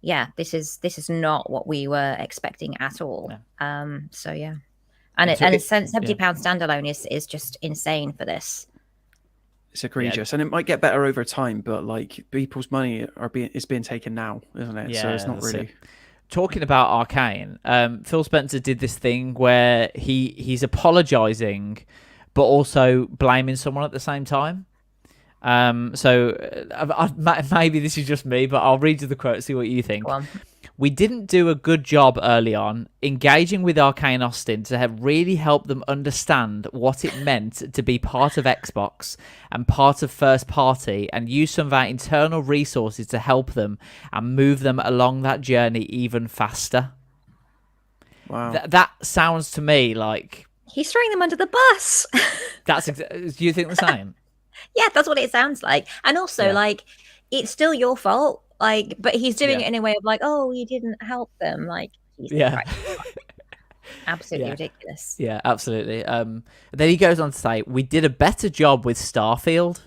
yeah, this is not what we were expecting at all. So yeah, and So it's £70 standalone is just insane for this. It's egregious, and it might get better over time. But like, people's money is being taken now, isn't it? So it's not that's really. it. Talking about Arcane, Phil Spencer did this thing where he's apologizing, but also blaming someone at the same time. Maybe this is just me, but I'll read you the quote, see what you think. Go on. We didn't do a good job early on engaging with Arcane Austin to have really help them understand what it meant to be part of Xbox and part of first party, and use some of our internal resources to help them and move them along that journey even faster. Wow. That sounds to me like He's throwing them under the bus. do you think the same? Yeah, that's what it sounds like. And also, like, it's still your fault. Like, but he's doing it in a way of like, oh, you didn't help them. Like, Jesus Christ. Absolutely ridiculous. Yeah, absolutely. Then he goes on to say, we did a better job with Starfield.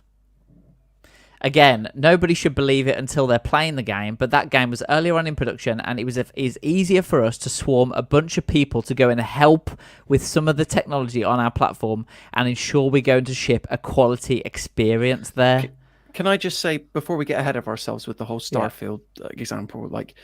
Again, nobody should believe it until they're playing the game, but that game was earlier on in production, and it is easier for us to swarm a bunch of people to go and help with some of the technology on our platform and ensure we're going to ship a quality experience there. Can I just say, before we get ahead of ourselves with the whole Starfield example, like,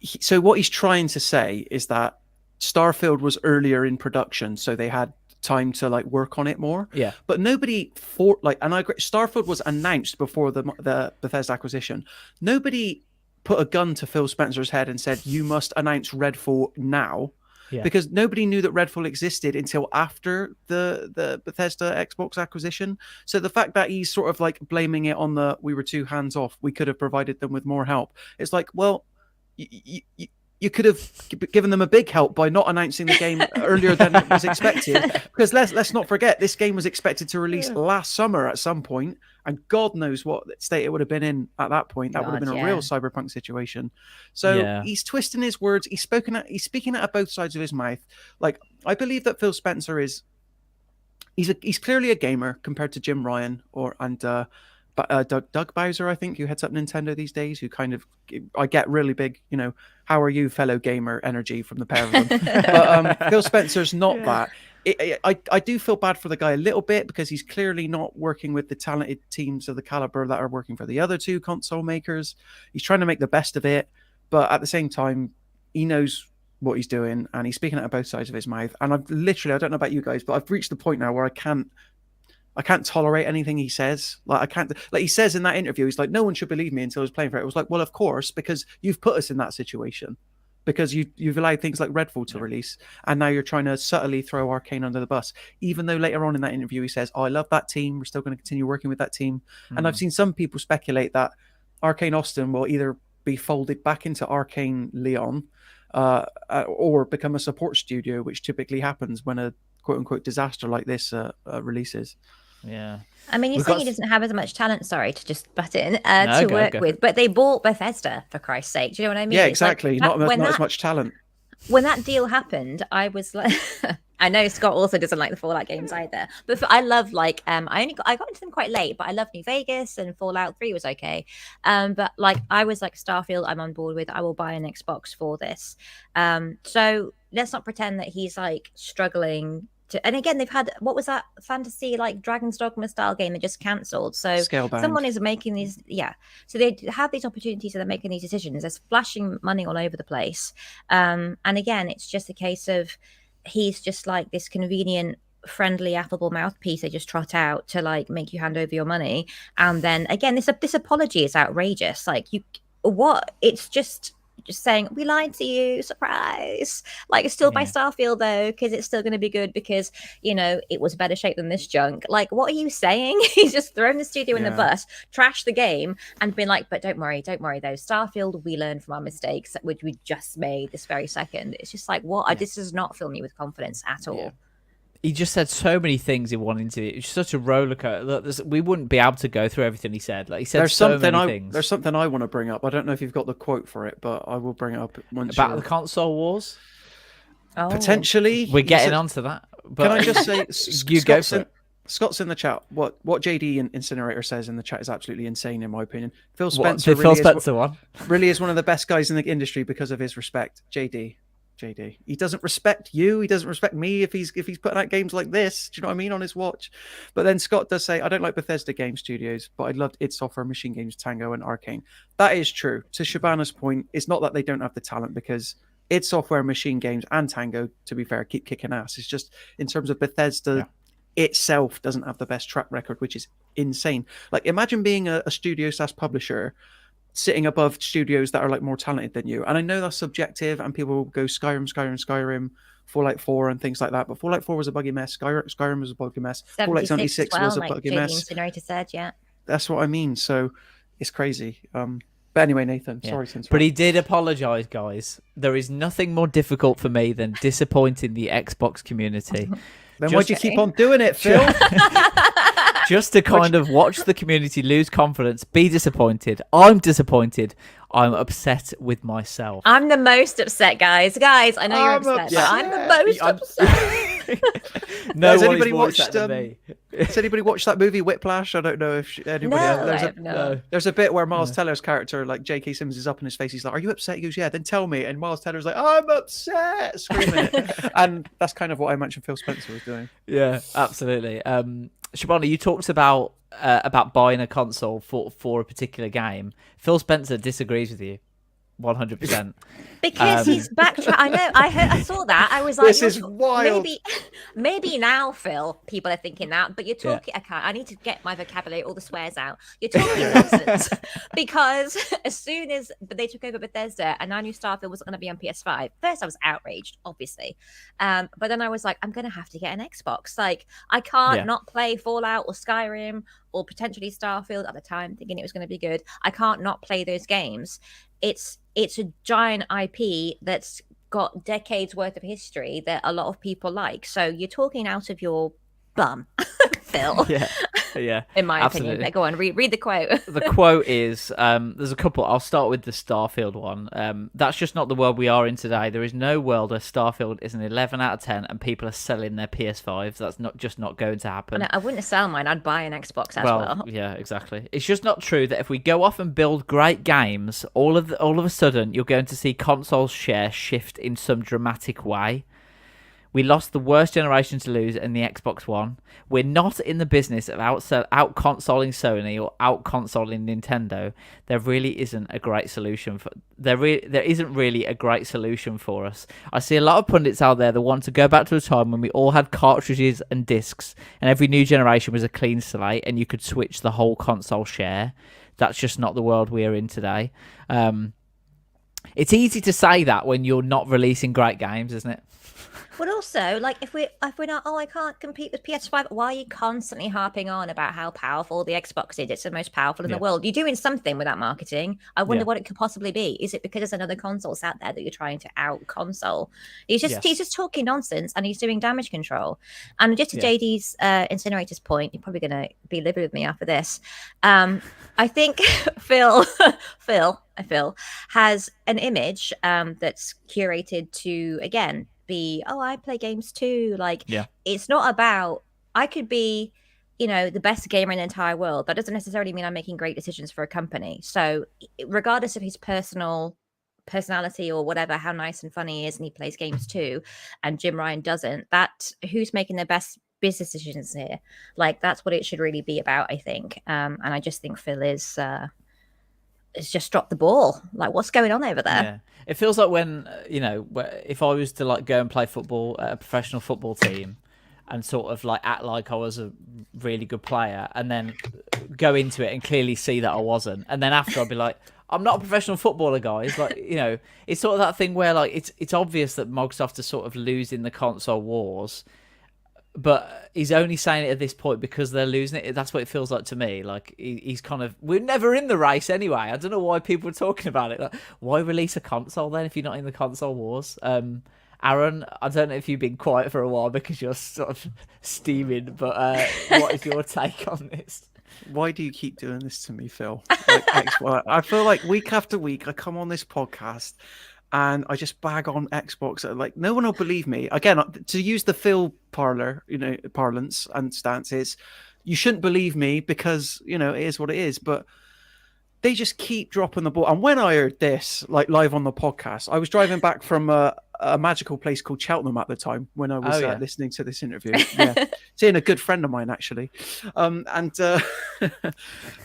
so what he's trying to say is that Starfield was earlier in production, so they had time to like work on it more. Yeah. But nobody and I agree, Starfield was announced before the Bethesda acquisition. Nobody put a gun to Phil Spencer's head and said, you must announce Redfall now. Yeah. Because nobody knew that Redfall existed until after the Bethesda Xbox acquisition. So the fact that he's sort of like blaming it on we were too hands off, we could have provided them with more help. It's like, well, you could have given them a big help by not announcing the game earlier than it was expected. Because let's not forget, this game was expected to release last summer at some point, and God knows what state it would have been in at that point. That would have been a real cyberpunk situation. So he's twisting his words. He's speaking out of both sides of his mouth. Like, I believe that Phil Spencer he's clearly a gamer compared to Jim Ryan Doug Bowser, I think, who heads up Nintendo these days, who kind of, I get really big, how are you, fellow gamer energy from the pair of them. But Phil Spencer's not that. I do feel bad for the guy a little bit, because he's clearly not working with the talented teams of the caliber that are working for the other two console makers. He's trying to make the best of it, but at the same time, he knows what he's doing, and he's speaking out of both sides of his mouth. And I don't know about you guys, but I've reached the point now where I can't tolerate anything he says. Like he says in that interview, he's like, no one should believe me until I was playing for it. It was like, well, of course, because you've put us in that situation, because you've allowed things like Redfall to release, and now you're trying to subtly throw Arcane under the bus, even though later on in that interview he says, I love that team, we're still going to continue working with that team. And I've seen some people speculate that Arcane Austin will either be folded back into Arcane Leon, or become a support studio, which typically happens when a quote-unquote disaster like this releases. Yeah. I mean, he's saying he doesn't have as much talent, sorry to just butt in, to work with, but they bought Bethesda, for Christ's sake. Do you know what I mean? Yeah, exactly. Like not as much talent. When that deal happened, I was like, I know Scott also doesn't like the Fallout games either, but I love, like, I got into them quite late, but I love New Vegas, and Fallout 3 was okay. But like, I was like, Starfield, I'm on board with, I will buy an Xbox for this. So let's not pretend that he's like struggling to. And again, they've had, what was that fantasy like Dragon's Dogma style game they just cancelled? So Scalebound. someone is making these, so they have these opportunities and they're making these decisions. There's flashing money all over the place, and again, it's just a case of he's just like this convenient, friendly, affable mouthpiece they just trot out to like make you hand over your money. And then again, this apology is outrageous. Like, it's just saying we lied to you, surprise. Like, it's still by Starfield though, because it's still going to be good because it was better shape than this junk. Like, what are you saying? He's just thrown the studio in the bus, trashed the game, and been like, but don't worry though, Starfield, we learned from our mistakes which we just made this very second. It's just like, what? This does not fill me with confidence at all. He just said so many things in one interview. It's such a rollercoaster. Look, we wouldn't be able to go through everything he said. Like, he said so many things. There's something I want to bring up. I don't know if you've got the quote for it, but I will bring it up once. About the console wars? Oh. Potentially. We're getting onto that. But can I just say, you go for it. Scott's in the chat. What JD and Incinerator says in the chat is absolutely insane, in my opinion. Phil What, Spencer the Phil Spencer one? really is one of the best guys in the industry because of his respect. JD, he doesn't respect you. He doesn't respect me if he's putting out games like this. Do you know what I mean? On his watch. But then Scott does say, I don't like Bethesda Game Studios, but I loved id Software, Machine Games, Tango, and Arcane. That is true. To Shabana's point, it's not that they don't have the talent, because id Software, Machine Games, and Tango, to be fair, keep kicking ass. It's just in terms of Bethesda itself doesn't have the best track record, which is insane. Like, imagine being a studio / publisher sitting above studios that are like more talented than you. And I know that's subjective and people will go Skyrim, Fallout 4 and things like that. But Fallout 4 was a buggy mess. Skyrim was a buggy mess. Fallout 76 was a buggy mess. Incinerator said, That's what I mean. So it's crazy. But anyway, Nathan, sorry to interrupt. But he did apologise, guys. There is nothing more difficult for me than disappointing the Xbox community. Then why'd you keep on doing it, Phil? Just to kind of watch the community lose confidence, be disappointed. I'm disappointed. I'm upset with myself. I'm the most upset, guys. I know you're upset, but I'm the most upset. Has anybody watched that movie Whiplash? I don't know if anybody. There's a bit where Miles Teller's character, like J.K. Simmons, is up in his face. He's like, "Are you upset?" He goes, "Yeah." Then tell me. And Miles Teller's like, "I'm upset," screaming it. And that's kind of what I mentioned Phil Spencer was doing. Yeah, absolutely. Shabana, you talked about buying a console for a particular game. Phil Spencer disagrees with you 100%. Because he's backtracked. I know. I saw that. I was like, this is wild. Maybe now, Phil, people are thinking that. But you're talking. I need to get my vocabulary, all the swears out. You're talking nonsense. Because as soon as they took over Bethesda and I knew Starfield wasn't going to be on PS5, first I was outraged, obviously. But then I was like, I'm going to have to get an Xbox. Like, I can't not play Fallout or Skyrim or potentially Starfield at the time, thinking it was going to be good. I can't not play those games. It's a giant IP that's got decades worth of history that a lot of people like. So you're talking out of your bum, Phil. Yeah. In my opinion. But go on, read the quote. The quote is, there's a couple. I'll start with the Starfield one. That's just not the world we are in today. There is no world where Starfield is an 11 out of 10 and people are selling their PS5s. That's not going to happen. No, I wouldn't sell mine. I'd buy an Xbox as well. Yeah, exactly. It's just not true that if we go off and build great games, all of a sudden you're going to see console share shift in some dramatic way. We lost the worst generation to lose in the Xbox One. We're not in the business of out-consoling Sony or out-consoling Nintendo. There really isn't a great solution there isn't really a great solution for us. I see a lot of pundits out there that want to go back to a time when we all had cartridges and discs, and every new generation was a clean slate, and you could switch the whole console share. That's just not the world we are in today. It's easy to say that when you're not releasing great games, isn't it? But also, like, if we're not, I can't compete with PS5, why are you constantly harping on about how powerful the Xbox is? It's the most powerful in the world. You're doing something with that marketing. I wonder what it could possibly be. Is it because there's another consoles out there that you're trying to out-console? He's just talking nonsense, and he's doing damage control. And just to JD's Incinerator's point, you're probably going to be livid with me after this. I think Phil has an image that's curated to, again, be, I play games too. Like, it's not about, I could be, the best gamer in the entire world. That doesn't necessarily mean I'm making great decisions for a company. So regardless of his personal personality or whatever, how nice and funny he is, and he plays games too, and Jim Ryan doesn't, that who's making the best business decisions here? Like, that's what it should really be about, I think. And I just think Phil is just dropped the ball. Like, what's going on over there? Yeah, it feels like when if I was to like go and play football at a professional football team and sort of like act like I was a really good player, and then go into it and clearly see that I wasn't, and then after I'd be like, I'm not a professional footballer, guys. Like, it's sort of that thing where like it's obvious that Microsoft is sort of losing the console wars, but he's only saying it at this point because they're losing it. That's what it feels like to me. Like, he's kind of, we're never in the race anyway. I don't know why people are talking about it. Like, why release a console then if you're not in the console wars? Aaron, I don't know if you've been quiet for a while because you're sort of steaming, but what is your take on this? Why do you keep doing this to me, Phil? Like, I feel like week after week I come on this podcast and I just bag on Xbox. Like, no one will believe me. Again, to use the Phil parlance and stances, you shouldn't believe me because, it is what it is. But they just keep dropping the ball. And when I heard this, like live on the podcast, I was driving back from a magical place called Cheltenham at the time when I was listening to this interview. Yeah, seeing a good friend of mine actually, and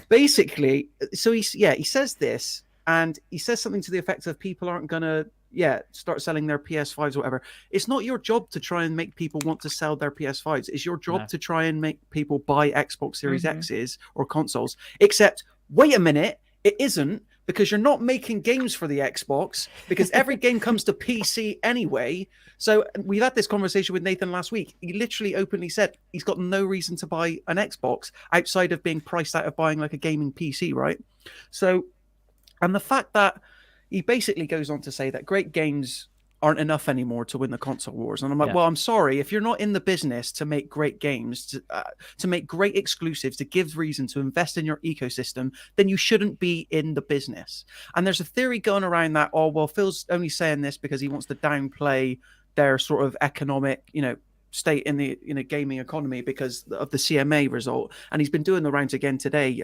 basically, so he says this, and he says something to the effect of people aren't gonna start selling their PS5s or whatever. It's not your job to try and make people want to sell their PS5s. It's your job to try and make people buy Xbox Series X's or consoles. Except, wait a minute, it isn't. Because you're not making games for the Xbox, because every game comes to PC anyway. So we had this conversation with Nathan last week. He literally openly said he's got no reason to buy an Xbox outside of being priced out of buying like a gaming PC, right? So, and the fact that he basically goes on to say that great games aren't enough anymore to win the console wars. And I'm like, well, I'm sorry. If you're not in the business to make great games, to make great exclusives, to give reason to invest in your ecosystem, then you shouldn't be in the business. And there's a theory going around that, Phil's only saying this because he wants to downplay their sort of economic, state in the gaming economy because of the CMA result. And he's been doing the rounds again today,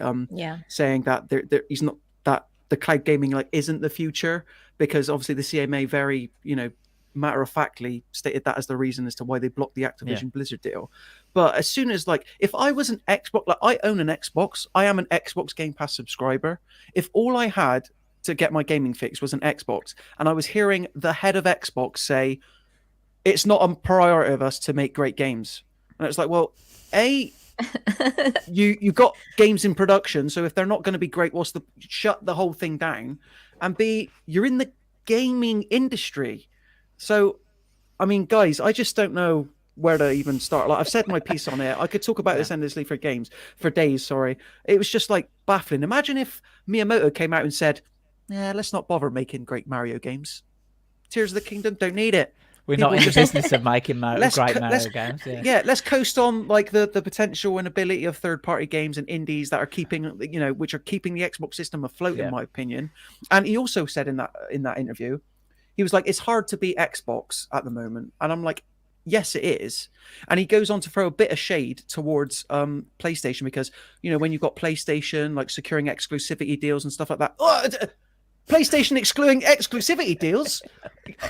saying that he's not, that the cloud gaming isn't the future, because obviously the CMA very, matter-of-factly stated that as the reason as to why they blocked the Activision Blizzard deal. But as soon as, if I was an Xbox, I own an Xbox, I am an Xbox Game Pass subscriber. If all I had to get my gaming fix was an Xbox, and I was hearing the head of Xbox say, it's not a priority of us to make great games. And it's like, well, you got games in production, so if they're not going to be great, shut the whole thing down. And B, you're in the gaming industry. So, I mean, guys, I just don't know where to even start. I've said my piece on it. I could talk about this endlessly for days, sorry. It was just baffling. Imagine if Miyamoto came out and said, let's not bother making great Mario games. Tears of the Kingdom, don't need it. We're not in the business of making Mario games. Yeah, let's coast on the potential and ability of third-party games and indies that are keeping, which are keeping the Xbox system afloat, in my opinion. And he also said in that interview, he was like, it's hard to beat Xbox at the moment. And I'm like, yes, it is. And he goes on to throw a bit of shade towards PlayStation because, when you've got PlayStation, securing exclusivity deals and stuff like that. PlayStation excluding exclusivity deals.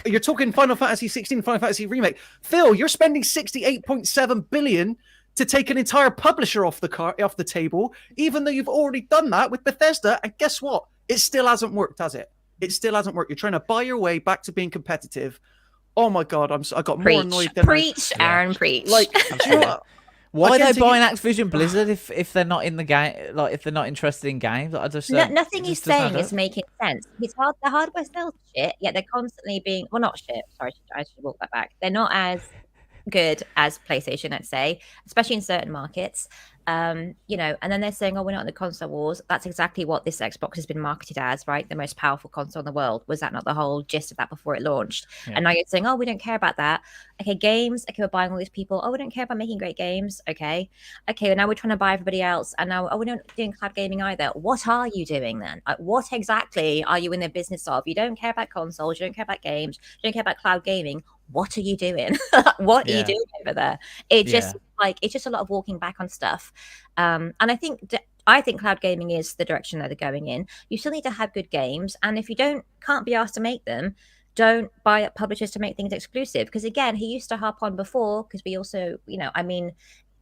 You're talking Final Fantasy 16, Final Fantasy Remake. Phil, you're spending 68.7 billion to take an entire publisher off the table, even though you've already done that with Bethesda. And guess what? It still hasn't worked, has it? It still hasn't worked. You're trying to buy your way back to being competitive. Oh my God, I got more annoyed than Aaron, preach. Do you know what? Why are they buying Activision Blizzard if they're not in the game? If they're not interested in games, I just nothing he's saying is making sense. The hardware sells shit, yet they're constantly being not shit. Sorry, I should walk that back. They're not as good as PlayStation, let's say, especially in certain markets. And then they're saying, we're not in the console wars. That's exactly what this Xbox has been marketed as, right? The most powerful console in the world. Was that not the whole gist of that before it launched? Yeah. And now you're saying, we don't care about that. Okay, games. Okay, we're buying all these people. We don't care about making great games. Okay, well, now we're trying to buy everybody else. And now, we're not doing cloud gaming either. What are you doing then? What exactly are you in the business of? You don't care about consoles. You don't care about games. You don't care about cloud gaming. What are you doing? What are you doing over there? It's just a lot of walking back on stuff. And I think I think cloud gaming is the direction that they're going in. You still need to have good games, and if you can't be asked to make them, don't buy up publishers to make things exclusive. Because again, he used to harp on before, because we also, I mean,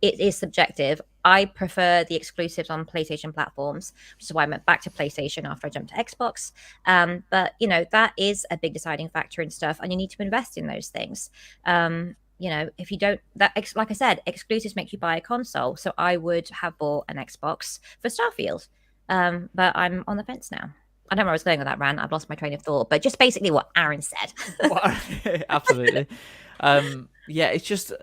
it is subjective. I prefer the exclusives on PlayStation platforms, which is why I went back to PlayStation after I jumped to Xbox. But that is a big deciding factor in stuff, and you need to invest in those things. If you don't, like I said, exclusives make you buy a console. So I would have bought an Xbox for Starfield, but I'm on the fence now. I don't know where I was going with that rant. I've lost my train of thought, but just basically what Aaron said. Absolutely. It's just.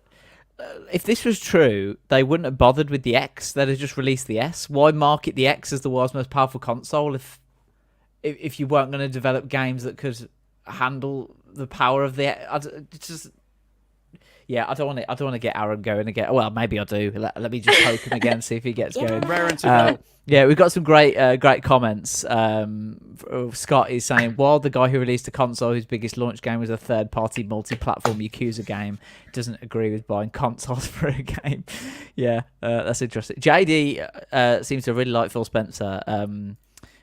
If this was true, they wouldn't have bothered with the X. They'd have just released the S. Why market the X as the world's most powerful console if you weren't going to develop games that could handle the power of the X? I don't want to get Aaron going again. Well, maybe I do. Let me just poke him again, see if he gets going. We've got some great comments. Scott is saying, while the guy who released a console whose biggest launch game was a third-party multi-platform Yakuza game doesn't agree with buying consoles for a game. That's interesting. JD seems to really like Phil Spencer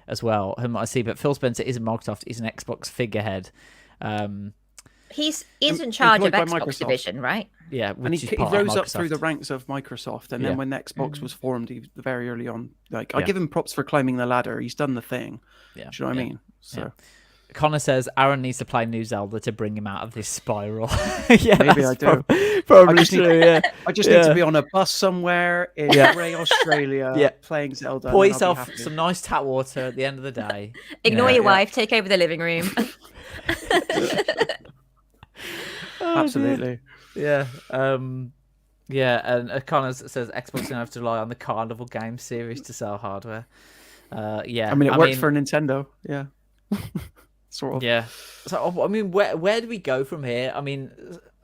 as well, whom I see, but Phil Spencer isn't Microsoft, he's an Xbox figurehead. He's in charge of Xbox Microsoft division, right? Yeah, and he rose up through the ranks of Microsoft, and then when Xbox was formed, he was very early on. I give him props for climbing the ladder. He's done the thing. Yeah, do you know what I mean? So, Connor says Aaron needs to play New Zelda to bring him out of this spiral. Maybe I do. Probably true. I just need to be on a bus somewhere in grey Australia playing Zelda. Pour yourself some nice tap water at the end of the day. Ignore your wife. Take over the living room. Absolutely. Yeah. And Connor says Xbox gonna have to rely on the Carnival game series to sell hardware. I mean, it worked for Nintendo. Yeah. Sort of. Yeah. So I mean, where do we go from here? I mean,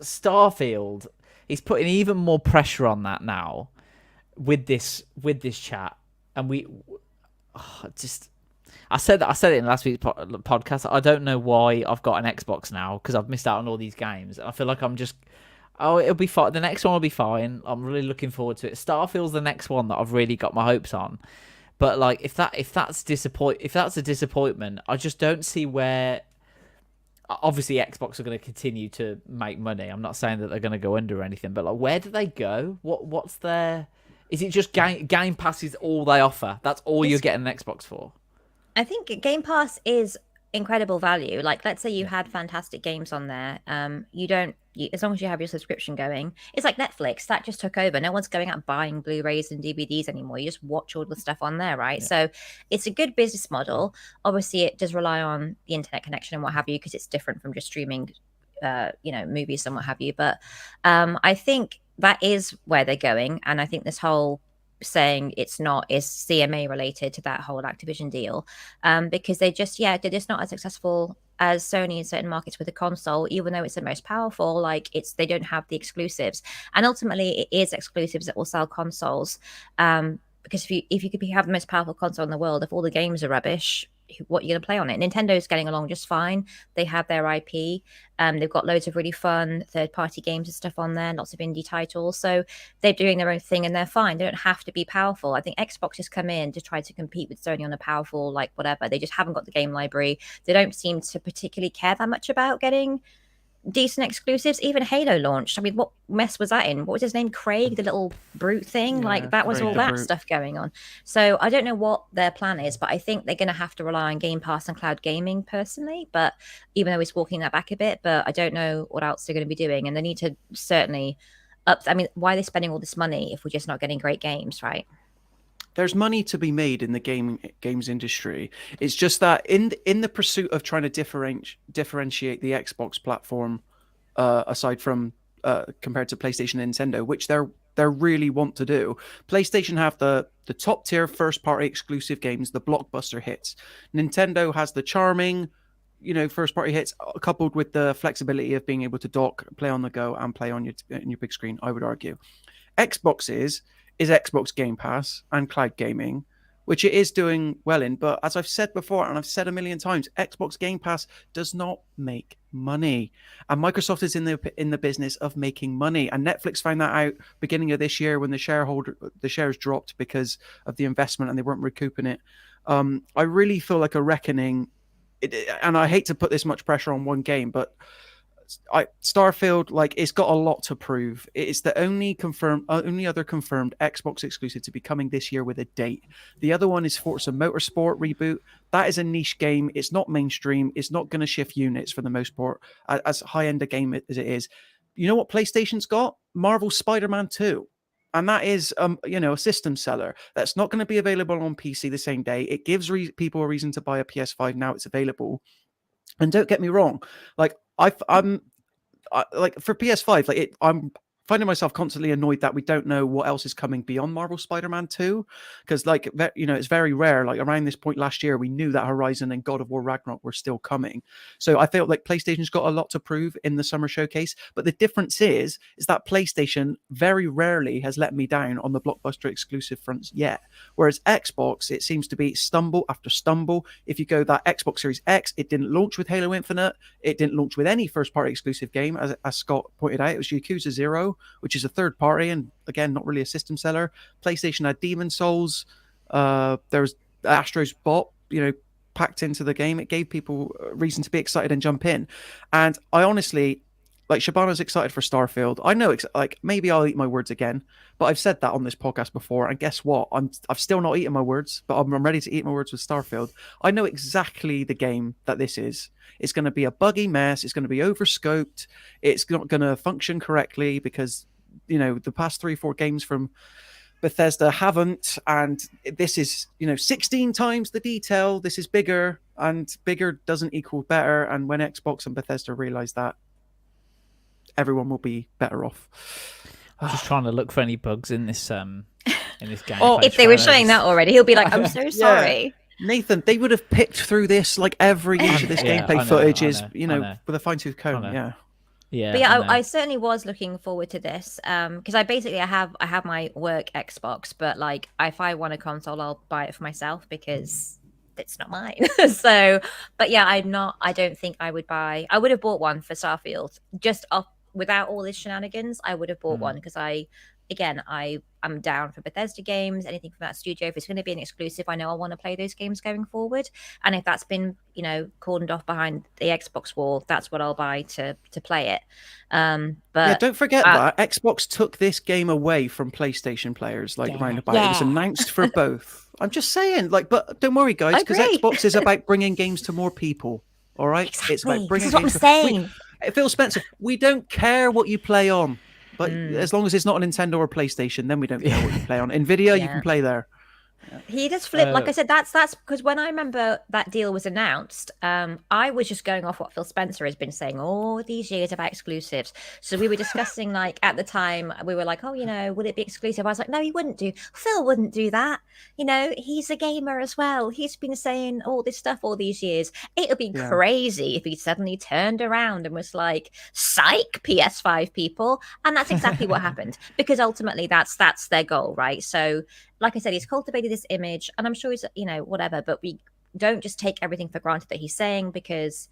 Starfield, he's putting even more pressure on that now with this chat, and I said it in last week's podcast. I don't know why I've got an Xbox now, because I've missed out on all these games. And I feel like I'm just, it'll be fine. The next one will be fine. I'm really looking forward to it. Starfield's the next one that I've really got my hopes on. But like, if that's a disappointment, I just don't see where. Obviously, Xbox are going to continue to make money. I'm not saying that they're going to go under or anything, but like, where do they go? What's their? Is it just Game Pass is all they offer? That's all you're getting an Xbox for? I think Game Pass is incredible value. Like, let's say you had fantastic games on there. As long as you have your subscription going, it's like Netflix that just took over. No one's going out buying Blu-rays and DVDs anymore. You just watch all the stuff on there, right? Yeah. So it's a good business model. Obviously, it does rely on the internet connection and what have you, because it's different from just streaming, movies and what have you. But I think that is where they're going, and I think this whole saying it's not is CMA related to that whole Activision deal, because they're just not as successful as Sony in certain markets with a console, even though it's the most powerful. Like, they don't have the exclusives, and ultimately it is exclusives that will sell consoles, because if you could have the most powerful console in the world, if all the games are rubbish, what are you going to play on it? Nintendo's getting along just fine. They have their IP. They've got loads of really fun third-party games and stuff on there, lots of indie titles. So they're doing their own thing and they're fine. They don't have to be powerful. I think Xbox has come in to try to compete with Sony on a powerful, like, whatever. They just haven't got the game library. They don't seem to particularly care that much about getting decent exclusives. Even Halo launched. I mean, what mess was that in? What was his name? Craig, the little brute thing? That was all that stuff going on. So I don't know what their plan is, but I think they're going to have to rely on Game Pass and cloud gaming personally. But even though he's walking that back a bit, but I don't know what else they're going to be doing. And they need to certainly why are they spending all this money if we're just not getting great games, right? There's money to be made in the games industry. It's just that in the pursuit of trying to differentiate the Xbox platform, aside from compared to PlayStation and Nintendo, which they really want to do. PlayStation have the top tier first party exclusive games, the blockbuster hits. Nintendo has the charming, first party hits, coupled with the flexibility of being able to dock, play on the go, and play on your big screen. I would argue, Xbox is Xbox Game Pass and cloud gaming, which it is doing well in. But as I've said before, and I've said a million times, Xbox Game Pass does not make money, and Microsoft is in the business of making money. And Netflix found that out beginning of this year when the shares dropped because of the investment and they weren't recouping it. I really feel like a reckoning, and I hate to put this much pressure on one game, but Starfield, like, it's got a lot to prove. It's the only other confirmed Xbox exclusive to be coming this year with a date. The other one is Forza Motorsport reboot. That is a niche game. It's not mainstream. It's not going to shift units for the most part, as high end a game as it is. You know what PlayStation's got? Marvel Spider-Man 2. And that is, a system seller. That's not going to be available on PC the same day. It gives people a reason to buy a PS5 now it's available. And don't get me wrong, like I'm for PS5, I'm finding myself constantly annoyed that we don't know what else is coming beyond Marvel Spider-Man 2, because it's very rare. Like around this point last year, we knew that Horizon and God of War Ragnarok were still coming. So I felt like PlayStation's got a lot to prove in the summer showcase. But the difference is that PlayStation very rarely has let me down on the blockbuster exclusive fronts yet. Whereas Xbox, it seems to be stumble after stumble. If you go that Xbox Series X, it didn't launch with Halo Infinite. It didn't launch with any first-party exclusive game, as Scott pointed out. It was Yakuza 0, which is a third party and again not really a system seller. PlayStation had Demon Souls. There's Astro's Bot, packed into the game. It gave people a reason to be excited and jump in. And I honestly, like, Shabana's excited for Starfield. I know, maybe I'll eat my words again, but I've said that on this podcast before. And guess what? I've still not eaten my words, but I'm ready to eat my words with Starfield. I know exactly the game that this is. It's going to be a buggy mess. It's going to be overscoped. It's not going to function correctly because, the past 3-4 games from Bethesda haven't. And this is, 16 times the detail. This is bigger, and bigger doesn't equal better. And when Xbox and Bethesda realize that, everyone will be better off. I'm just trying to look for any bugs in this game. If they were showing that already, he'll be like, I'm so sorry. Nathan, they would have picked through this, like, every inch of this gameplay footage is, with a fine-tooth comb. Yeah. Yeah. But yeah, I certainly was looking forward to this. Because I have my work Xbox, but like, if I want a console, I'll buy it for myself because it's not mine. So, but yeah, I don't think I would have bought one for Starfield just off without all this shenanigans. I would have bought one because I'm down for Bethesda games, anything from that studio. If it's going to be an exclusive, I know I want to play those games going forward. And if that's been, cordoned off behind the Xbox wall, that's what I'll buy to play it. But don't forget that Xbox took this game away from PlayStation players, roundabout. It was announced for both. I'm just saying, but don't worry, guys, because Xbox is about bringing games to more people. All right, exactly. It's about bringing. This is what I'm saying. Phil Spencer, we don't care what you play on. But as long as it's not a Nintendo or PlayStation, then we don't care what you play on. Nvidia, you can play there. He does flip. Like I said, that's because when I remember that deal was announced, I was just going off what Phil Spencer has been saying all these years about exclusives. So we were discussing, at the time, we were like, would it be exclusive? I was like, no, he wouldn't do. Phil wouldn't do that. He's a gamer as well. He's been saying all this stuff all these years. It would be crazy if he suddenly turned around and was like, psych, PS5 people. And that's exactly what happened, because ultimately that's their goal, right? So, like I said, he's cultivated this image, and I'm sure he's, whatever, but we don't just take everything for granted that he's saying, because,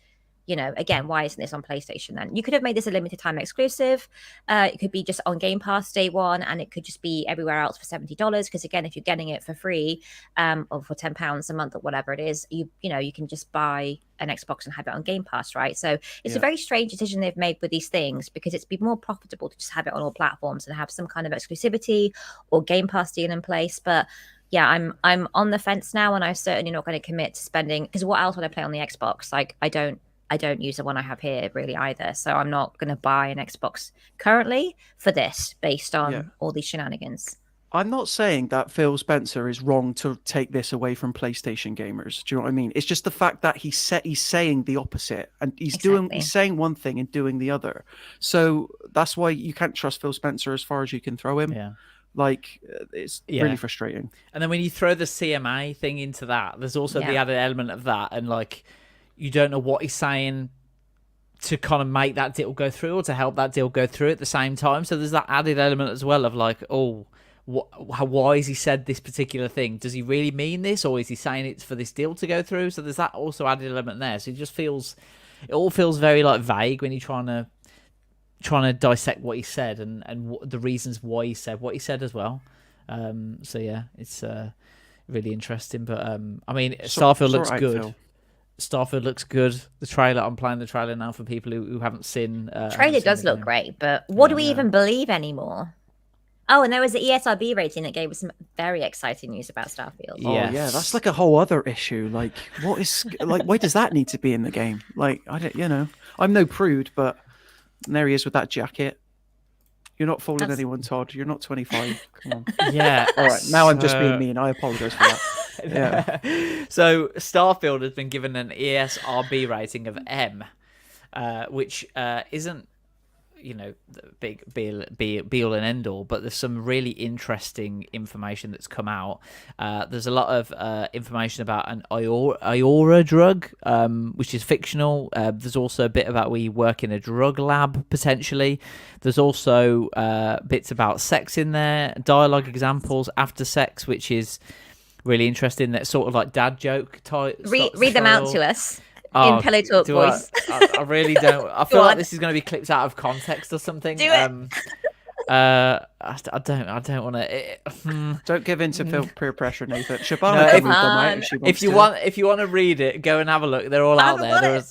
again, why isn't this on PlayStation then? You could have made this a limited time exclusive. It could be just on Game Pass day one, and it could just be everywhere else for $70. Because again, if you're getting it for free, or for £10 a month or whatever it is, you can just buy an Xbox and have it on Game Pass, right? So it's a very strange decision they've made with these things, because it's been more profitable to just have it on all platforms and have some kind of exclusivity or Game Pass deal in place. But yeah, I'm on the fence now, and I'm certainly not going to commit to spending, because what else would I play on the Xbox? Like, I don't use the one I have here really either. So I'm not going to buy an Xbox currently for this based on all these shenanigans. I'm not saying that Phil Spencer is wrong to take this away from PlayStation gamers. Do you know what I mean? It's just the fact that he's saying the opposite, and he's saying one thing and doing the other. So that's why you can't trust Phil Spencer as far as you can throw him. Yeah. It's really frustrating. And then when you throw the CMA thing into that, there's also the added element of that, and you don't know what he's saying to kind of make that deal go through or to help that deal go through at the same time. So there's that added element as well of why has he said this particular thing? Does he really mean this, or is he saying it's for this deal to go through? So there's that also added element there. So it all feels very like vague when you're trying to dissect what he said and the reasons why he said what he said as well. So yeah, it's really interesting. But I mean, Starfield looks good. Phil. Starfield looks good. The trailer, I'm playing the trailer now for people who haven't seen. Trailer does look great, but what do we even believe anymore? Oh, and there was the ESRB rating that gave us some very exciting news about Starfield. Oh yeah, that's like a whole other issue. Like, what is like? Why does that need to be in the game? Like, I don't, I'm no prude, but there he is with that jacket. You're not fooling anyone, Todd. You're not 25. Come on. Yeah. All right. Now I'm just being mean. I apologize for that. Yeah. So Starfield has been given an ESRB rating of M, which isn't, the big be all and end all, but there's some really interesting information that's come out. There's a lot of information about an Iora drug, which is fictional. There's also a bit about we work in a drug lab, potentially. There's also bits about sex in there, dialogue examples after sex, which is really interesting. That's sort of like dad joke type. Read them out to us. In Pillow Talk voice. I really don't. I feel like this is going to be clipped out of context or something. Do it. I don't want to. Don't give in to peer pressure, Nathan. Shabana, if you want to read it, go and have a look. They're all out there.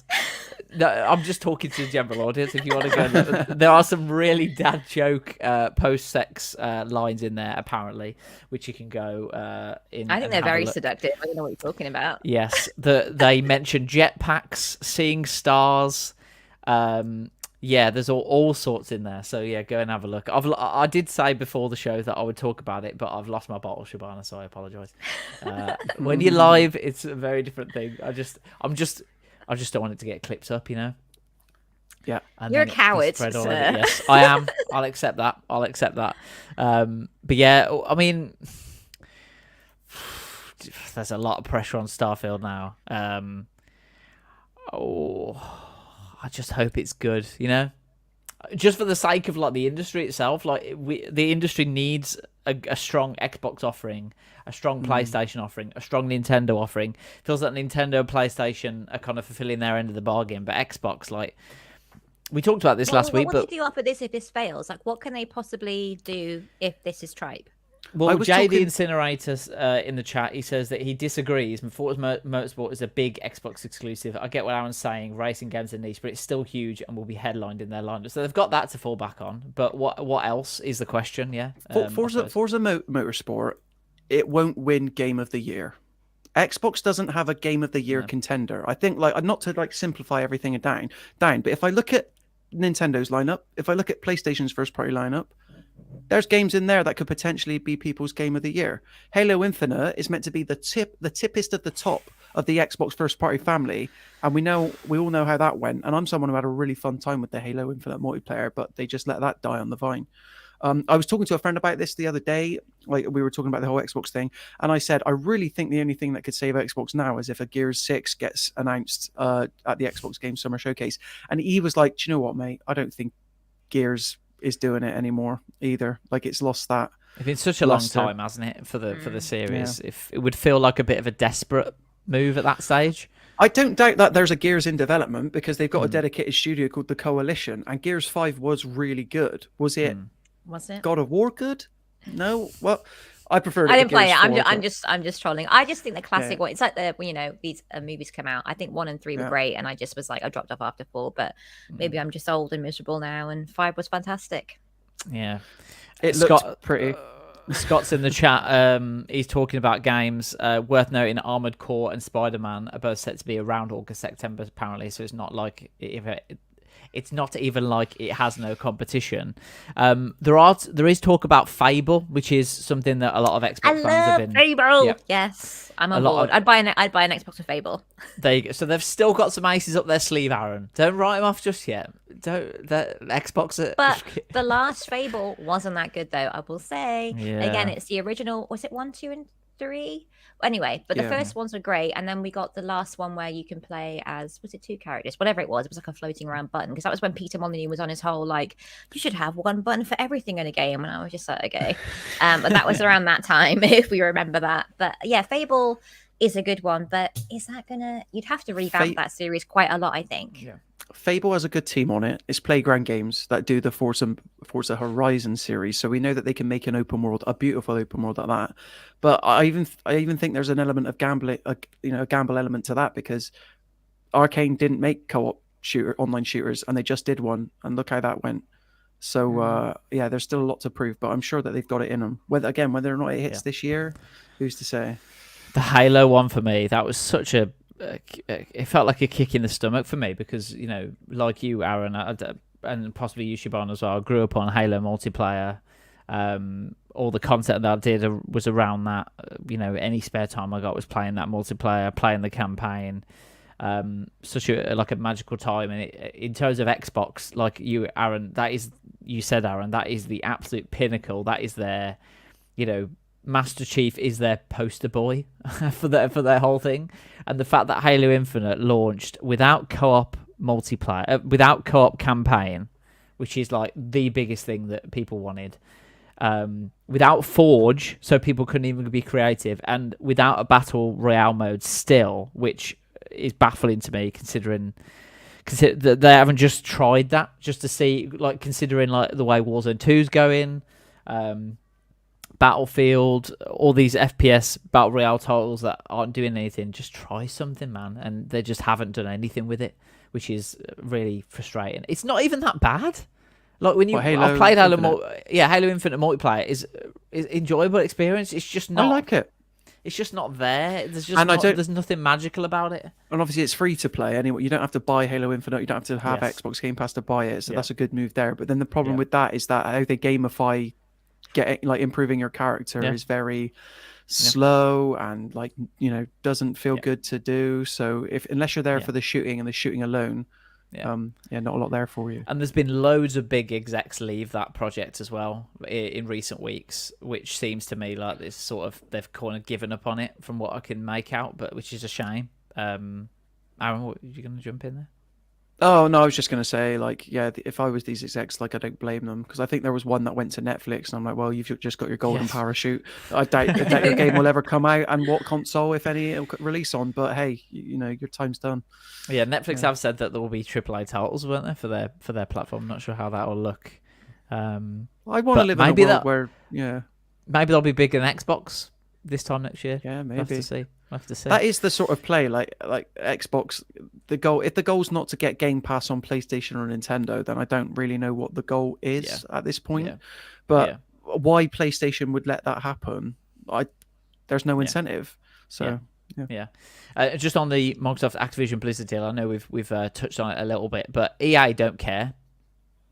No, I'm just talking to the general audience. If you want to go, there are some really dad joke post-sex lines in there, apparently, which you can go in. I think they're very seductive. I don't know what you're talking about. Yes, they mention jetpacks, seeing stars. Yeah, there's all sorts in there. So yeah, go and have a look. I did say before the show that I would talk about it, but I've lost my bottle, Shabana, so I apologise. When you're live, it's a very different thing. I just don't want it to get clipped up, Yeah. And you're a coward, sir. Yes, I am. I'll accept that. But yeah, I mean, there's a lot of pressure on Starfield now. I just hope it's good, just for the sake of like the industry itself. Like the industry needs a strong Xbox offering, a strong PlayStation offering, a strong Nintendo offering. Feels like Nintendo and PlayStation are kind of fulfilling their end of the bargain, but Xbox, like we talked about this last week. What do you do after this if this fails? Like, what can they possibly do if this is tripe? Well, JD Incinerator in the chat, he says that he disagrees. Forza Motorsport is a big Xbox exclusive. I get what Aaron's saying. Racing games are niche, but it's still huge and will be headlined in their lineup. So they've got that to fall back on. But what else is the question? Yeah, Forza Motorsport, it won't win Game of the Year. Xbox doesn't have a Game of the Year contender. I think, like, not to like simplify everything down, but if I look at Nintendo's lineup, if I look at PlayStation's first party lineup, there's games in there that could potentially be people's Game of the Year. Halo Infinite is meant to be the tippest of the top of the Xbox first party family, and we all know how that went. And I'm someone who had a really fun time with the Halo Infinite multiplayer, but they just let that die on the vine. I was talking to a friend about this the other day. Like, we were talking about the whole Xbox thing, and I said I really think the only thing that could save Xbox now is if a Gears 6 gets announced at the Xbox Game Summer Showcase. And he was like, "Do you know what, mate? I don't think Gears is doing it anymore either. Like, it's lost that." It's been such a long time, hasn't it, for the series? Yeah. If it would feel like a bit of a desperate move at that stage. I don't doubt that there's a Gears in development because they've got a dedicated studio called the Coalition, and Gears 5 was really good. Was it? Was it? God of War good? No. Well, I prefer. I didn't play it. I'm just trolling. I just think the classic one. It's like these movies come out. I think 1 and 3 were great, and I just was like, I dropped off after 4. But maybe I'm just old and miserable now. And 5 was fantastic. Yeah, it looked pretty. Scott's in the chat. He's talking about games. Worth noting, Armored Core and Spider-Man are both set to be around August, September, apparently. So it's not like it's not even like it has no competition. There is talk about Fable, which is something that a lot of Xbox fans have been. Fable. Yeah. Yes, I'm on board. I'd buy an Xbox with Fable. There you go. So they've still got some aces up their sleeve, Aaron. Don't write them off just yet. The Xbox. But the last Fable wasn't that good, though. I will say. Yeah. Again, it's the original. Was it 1, 2, and 3. Anyway, but the Yeah. first ones were great, and then we got the last one where you can play as, was it 2 characters, whatever it was like a floating around button, because that was when Peter Molyneux was on his whole like, you should have one button for everything in a game, and I was just like, okay. But that was around that time, if we remember that. But yeah, Fable is a good one, but is that gonna, you'd have to revamp that series quite a lot, I think. Yeah. Fable has a good team on it. It's Playground Games that do the Forza Horizon series, so we know that they can make an open world, a beautiful open world like that. But I even think there's an element of gambling, a gamble element to that, because Arcane didn't make co-op online shooters, and they just did one, and look how that went. So yeah, there's still a lot to prove, but I'm sure that they've got it in them. Whether or not it hits this year, who's to say? The Halo one for me, that was such a it felt like a kick in the stomach for me, because like you, Aaron, and possibly you, Shabana, as well, I grew up on Halo multiplayer. All the content that I did was around that. Any spare time I got was playing that multiplayer, playing the campaign. Such a magical time. And in terms of Xbox, like you, Aaron, you said, Aaron, that is the absolute pinnacle. That is their, Master Chief is their poster boy for their whole thing. And the fact that Halo Infinite launched without co-op multiplayer, without co-op campaign, which is like the biggest thing that people wanted, without Forge, so people couldn't even be creative, and without a battle royale mode still, which is baffling to me, considering that they haven't just tried that just to see, considering the way Warzone 2's going. Battlefield, all these FPS battle royale titles that aren't doing anything, just try something, man. And they just haven't done anything with it, which is really frustrating. It's not even that bad. Like when I've played Halo Infinite multiplayer is enjoyable experience. It's just not. I like it. It's just not there. There's nothing magical about it. And obviously it's free to play anyway. You don't have to buy Halo Infinite. You don't have to have Xbox Game Pass to buy it. So that's a good move there. But then the problem with that is that how they gamify improving your character is very slow and doesn't feel good to do. So unless you're there for the shooting and the shooting alone, not a lot there for you. And there's been loads of big execs leave that project as well in recent weeks, which seems to me like this they've kind of given up on it from what I can make out, but which is a shame. Aaron, are you going to jump in there? Oh no, I was just going to say, if I was these execs, I don't blame them, because I think there was one that went to Netflix, and I'm like, well, you've just got your golden parachute. I doubt your game will ever come out, and what console, if any, it'll release on. But hey, your time's done. Yeah, Netflix have said that there will be AAA titles, weren't there, for their platform? I'm not sure how that will look. I want to live in a world where maybe they'll be bigger than Xbox this time next year. Yeah, maybe. We'll have to see. That is the sort of play, like Xbox. If the goal's not to get Game Pass on PlayStation or Nintendo, then I don't really know what the goal is at this point. Yeah. But why PlayStation would let that happen? There's no incentive. So just on the Microsoft Activision Blizzard deal, I know we've touched on it a little bit, but EA don't care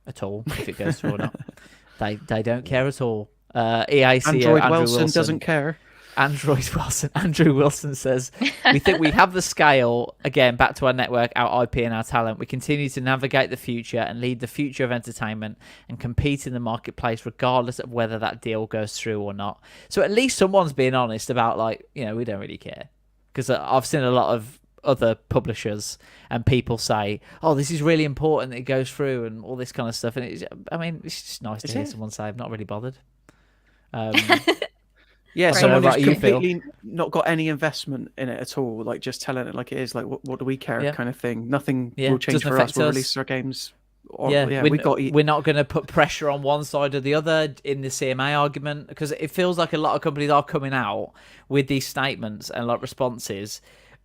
at all if it goes through or not. They don't care at all. EA CEO Andrew Wilson doesn't care. Andrew Wilson says, we think we have the scale, again, back to our network, our IP and our talent. We continue to navigate the future and lead the future of entertainment and compete in the marketplace regardless of whether that deal goes through or not. So at least someone's being honest about, we don't really care. Because I've seen a lot of other publishers and people say, oh, this is really important that it goes through and all this kind of stuff. And it's just nice to hear someone say, I'm not really bothered. Yeah, someone who's completely not got any investment in it at all, just telling it like it is, what do we care kind of thing. Nothing will change for us. We'll release our games. We're not going to put pressure on one side or the other in the CMA argument, because it feels like a lot of companies are coming out with these statements and responses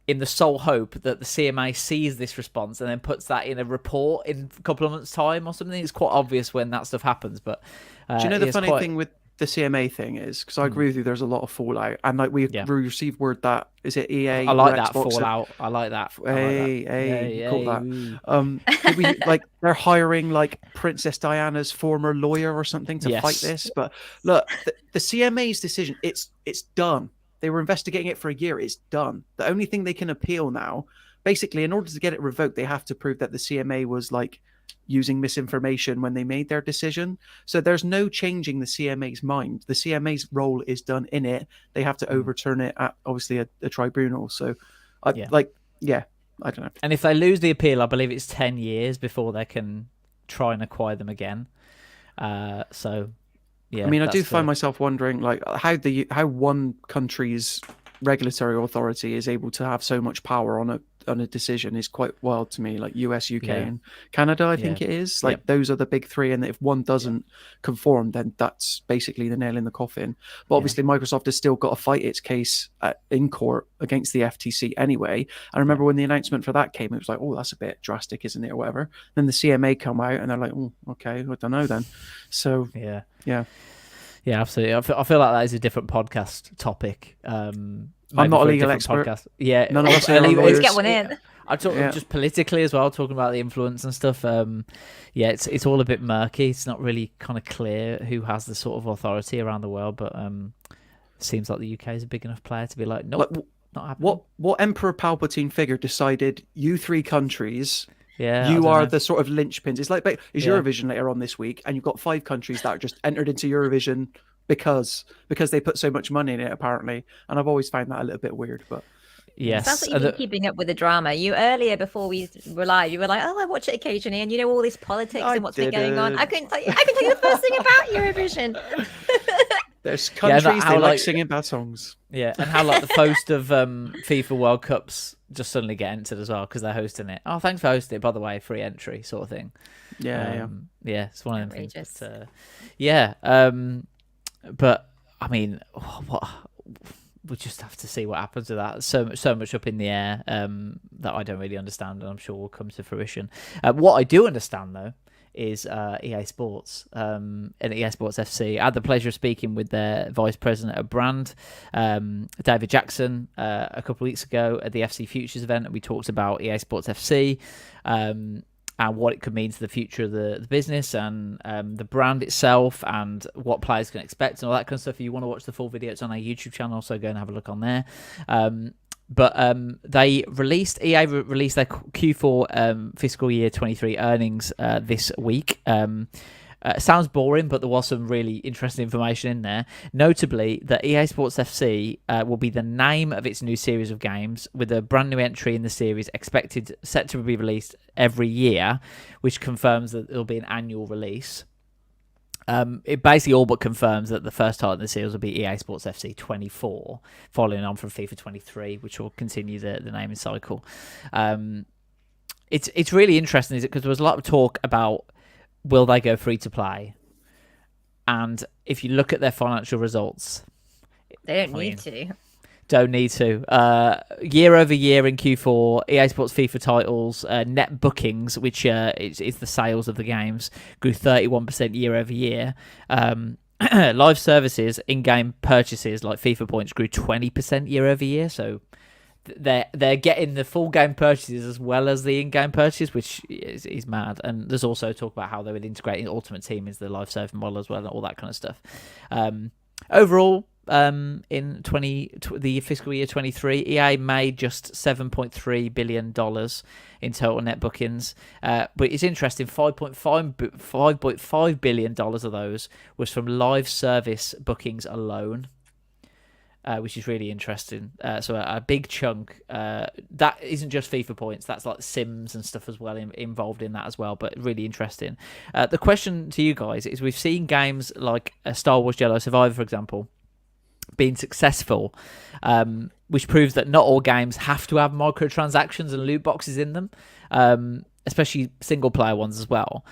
in the sole hope that the CMA sees this response and then puts that in a report in a couple of months' time or something. It's quite obvious when that stuff happens. But do you know the funny thing with the CMA thing is, because I agree with you, there's a lot of fallout, and we received word that is it EA. I like that Xbox fallout. I like that. Hey, call that. They're hiring Princess Diana's former lawyer or something to fight this. But look, the CMA's decision, it's done. They were investigating it for a year. It's done. The only thing they can appeal now, basically, in order to get it revoked, they have to prove that the CMA was using misinformation when they made their decision. So there's no changing the CMA's mind. The CMA's role is done in it. They have to overturn it at obviously a tribunal. So I don't know. And if they lose the appeal, I believe it's 10 years before they can try and acquire them again. So yeah, I mean, I do find myself wondering, like, how one country's regulatory authority is able to have so much power on a decision is quite wild to me. Like US, UK, and Canada, I think it is. Like those are the big three, and if one doesn't conform, then that's basically the nail in the coffin. But obviously, Microsoft has still got to fight its case in court against the FTC anyway. I remember when the announcement for that came, it was like, oh, that's a bit drastic, isn't it, or whatever. Then the CMA come out, and they're like, oh, okay, I don't know then. So yeah, absolutely. I feel like that is a different podcast topic. I'm not a legal expert. Podcast. Yeah, none of us are Let's lawyers. get one in. I talk just politically as well, talking about the influence and stuff. It's all a bit murky. It's not really kind of clear who has the sort of authority around the world, but seems like the UK is a big enough player to be like, nope, not happening. What Emperor Palpatine figure decided you three countries? Yeah, you are the sort of linchpins. It's like it's Eurovision later on this week, and you've got 5 countries that are just entered into Eurovision because they put so much money in it, apparently. And I've always found that a little bit weird, but yes. Sounds like you've been keeping up with the drama. You earlier before we were live, you were like, "Oh, I watch it occasionally," and you know all this politics and what's been going on. I couldn't tell you the first thing about Eurovision. There's countries they like singing bad songs. Yeah, and how like the host of FIFA World Cups just suddenly get entered as well because they're hosting it. Oh, thanks for hosting it, by the way, free entry sort of thing. Yeah, it's one of them things. But I mean, we'll just have to see what happens to that. So much up in the air that I don't really understand, and I'm sure will come to fruition. What I do understand though is EA Sports and EA Sports FC. I had the pleasure of speaking with their vice president of brand, David Jackson, a couple of weeks ago at the FC Futures event, and we talked about EA Sports FC and what it could mean to the future of the business and the brand itself and what players can expect and all that kind of stuff. If you want to watch the full video, it's on our YouTube channel, so go and have a look on there. But EA released their Q4 fiscal year 23 earnings this week. Sounds boring, but there was some really interesting information in there. Notably, that EA Sports FC will be the name of its new series of games, with a brand new entry in the series set to be released every year, which confirms that it'll be an annual release. It basically all but confirms that the first title in the series will be EA Sports FC 24, following on from FIFA 23, which will continue the naming cycle. It's really interesting, is it? Because there was a lot of talk about will they go free to play, and if you look at their financial results, they don't need to. Year over year in Q4, EA Sports FIFA titles, net bookings, which is the sales of the games, grew 31% year over year. Live services, in-game purchases like FIFA points grew 20% year over year. So they're getting the full game purchases as well as the in-game purchases, which is mad. And there's also talk about how they would integrate Ultimate Team into the live service model as well, and all that kind of stuff. Overall, in the fiscal year 23, EA made just $7.3 billion in total net bookings. But it's interesting, $5.5 billion of those was from live service bookings alone, which is really interesting. So a big chunk. That isn't just FIFA points. That's like Sims and stuff as well involved in that as well. But really interesting. The question to you guys is: we've seen games like Star Wars Jedi Survivor, for example, being successful, which proves that not all games have to have microtransactions and loot boxes in them, especially single player ones as well.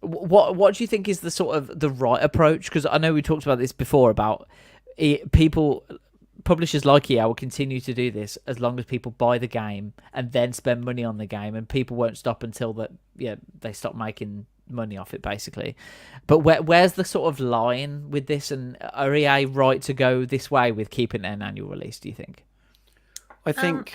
What do you think is the sort of the right approach? Because I know we talked about this before about publishers like EA will continue to do this as long as people buy the game and then spend money on the game, and people won't stop until they stop making money off it, basically. But where's the sort of line with this, and are EA right to go this way with keeping an annual release, do you think? I think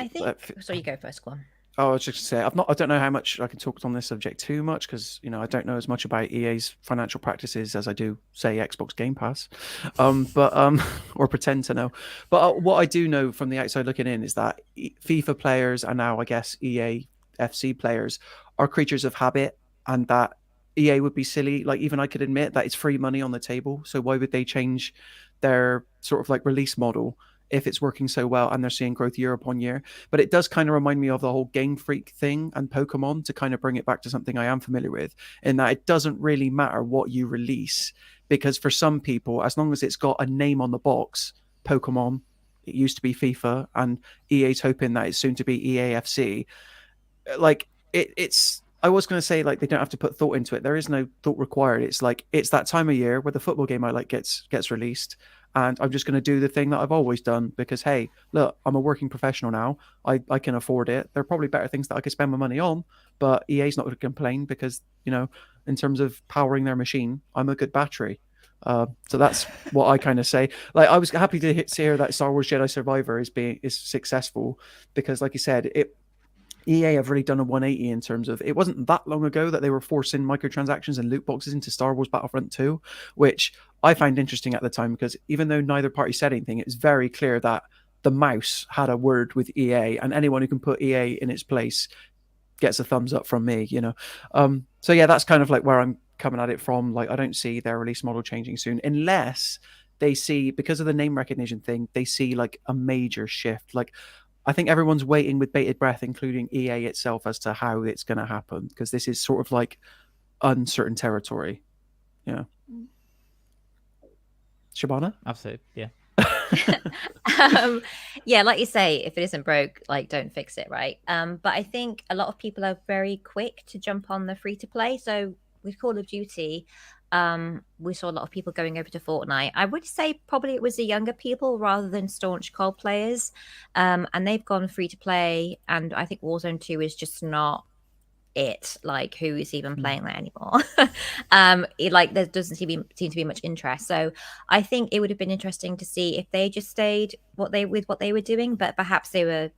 so. You go first, go on. I was just going to say, I don't know how much I can talk on this subject too much, because I don't know as much about EA's financial practices as I do, say, Xbox Game Pass, or pretend to know. But what I do know from the outside looking in is that FIFA players, and now I guess EA FC players, are creatures of habit, and that EA would be silly. Like, even I could admit that it's free money on the table. So why would they change their sort of like release model if it's working so well and they're seeing growth year upon year? But it does kind of remind me of the whole Game Freak thing and Pokemon, to kind of bring it back to something I am familiar with, in that it doesn't really matter what you release, because for some people, as long as it's got a name on the box, Pokemon, it used to be FIFA, and EA's hoping that it's soon to be EAFC. Like, it's I was going to say, like, they don't have to put thought into it. There is no thought required. It's like, it's that time of year where the football game I like gets released, and I'm just going to do the thing that I've always done, because, hey, look, I'm a working professional now. I can afford it. There are probably better things that I could spend my money on, but EA's not going to complain, because, you know, in terms of powering their machine, I'm a good battery. So that's what I kind of say. Like, I was happy to hear that Star Wars Jedi Survivor is successful, because, like you said, EA have really done a 180 in terms of, it wasn't that long ago that they were forcing microtransactions and loot boxes into Star Wars Battlefront 2, which I found interesting at the time, because even though neither party said anything, it was very clear that the mouse had a word with EA, and anyone who can put EA in its place gets a thumbs up from me, you know. So yeah, that's kind of like where I'm coming at it from. Like, I don't see their release model changing soon, unless they see, because of the name recognition thing, they see like a major shift. Like, I think everyone's waiting with bated breath, including EA itself, as to how it's going to happen, because this is sort of like uncertain territory. Yeah. Shabana? Absolutely, yeah. Yeah, like you say, if it isn't broke, like, don't fix it, right? But I think a lot of people are very quick to jump on the free to play. So with Call of Duty, we saw a lot of people going over to Fortnite. I would say probably it was the younger people rather than staunch COD players, and they've gone free to play. And I think Warzone 2 is just not it. Like, who is even playing that anymore? Like, there doesn't seem to be much interest. So I think it would have been interesting to see if they just stayed what they were doing, but perhaps they were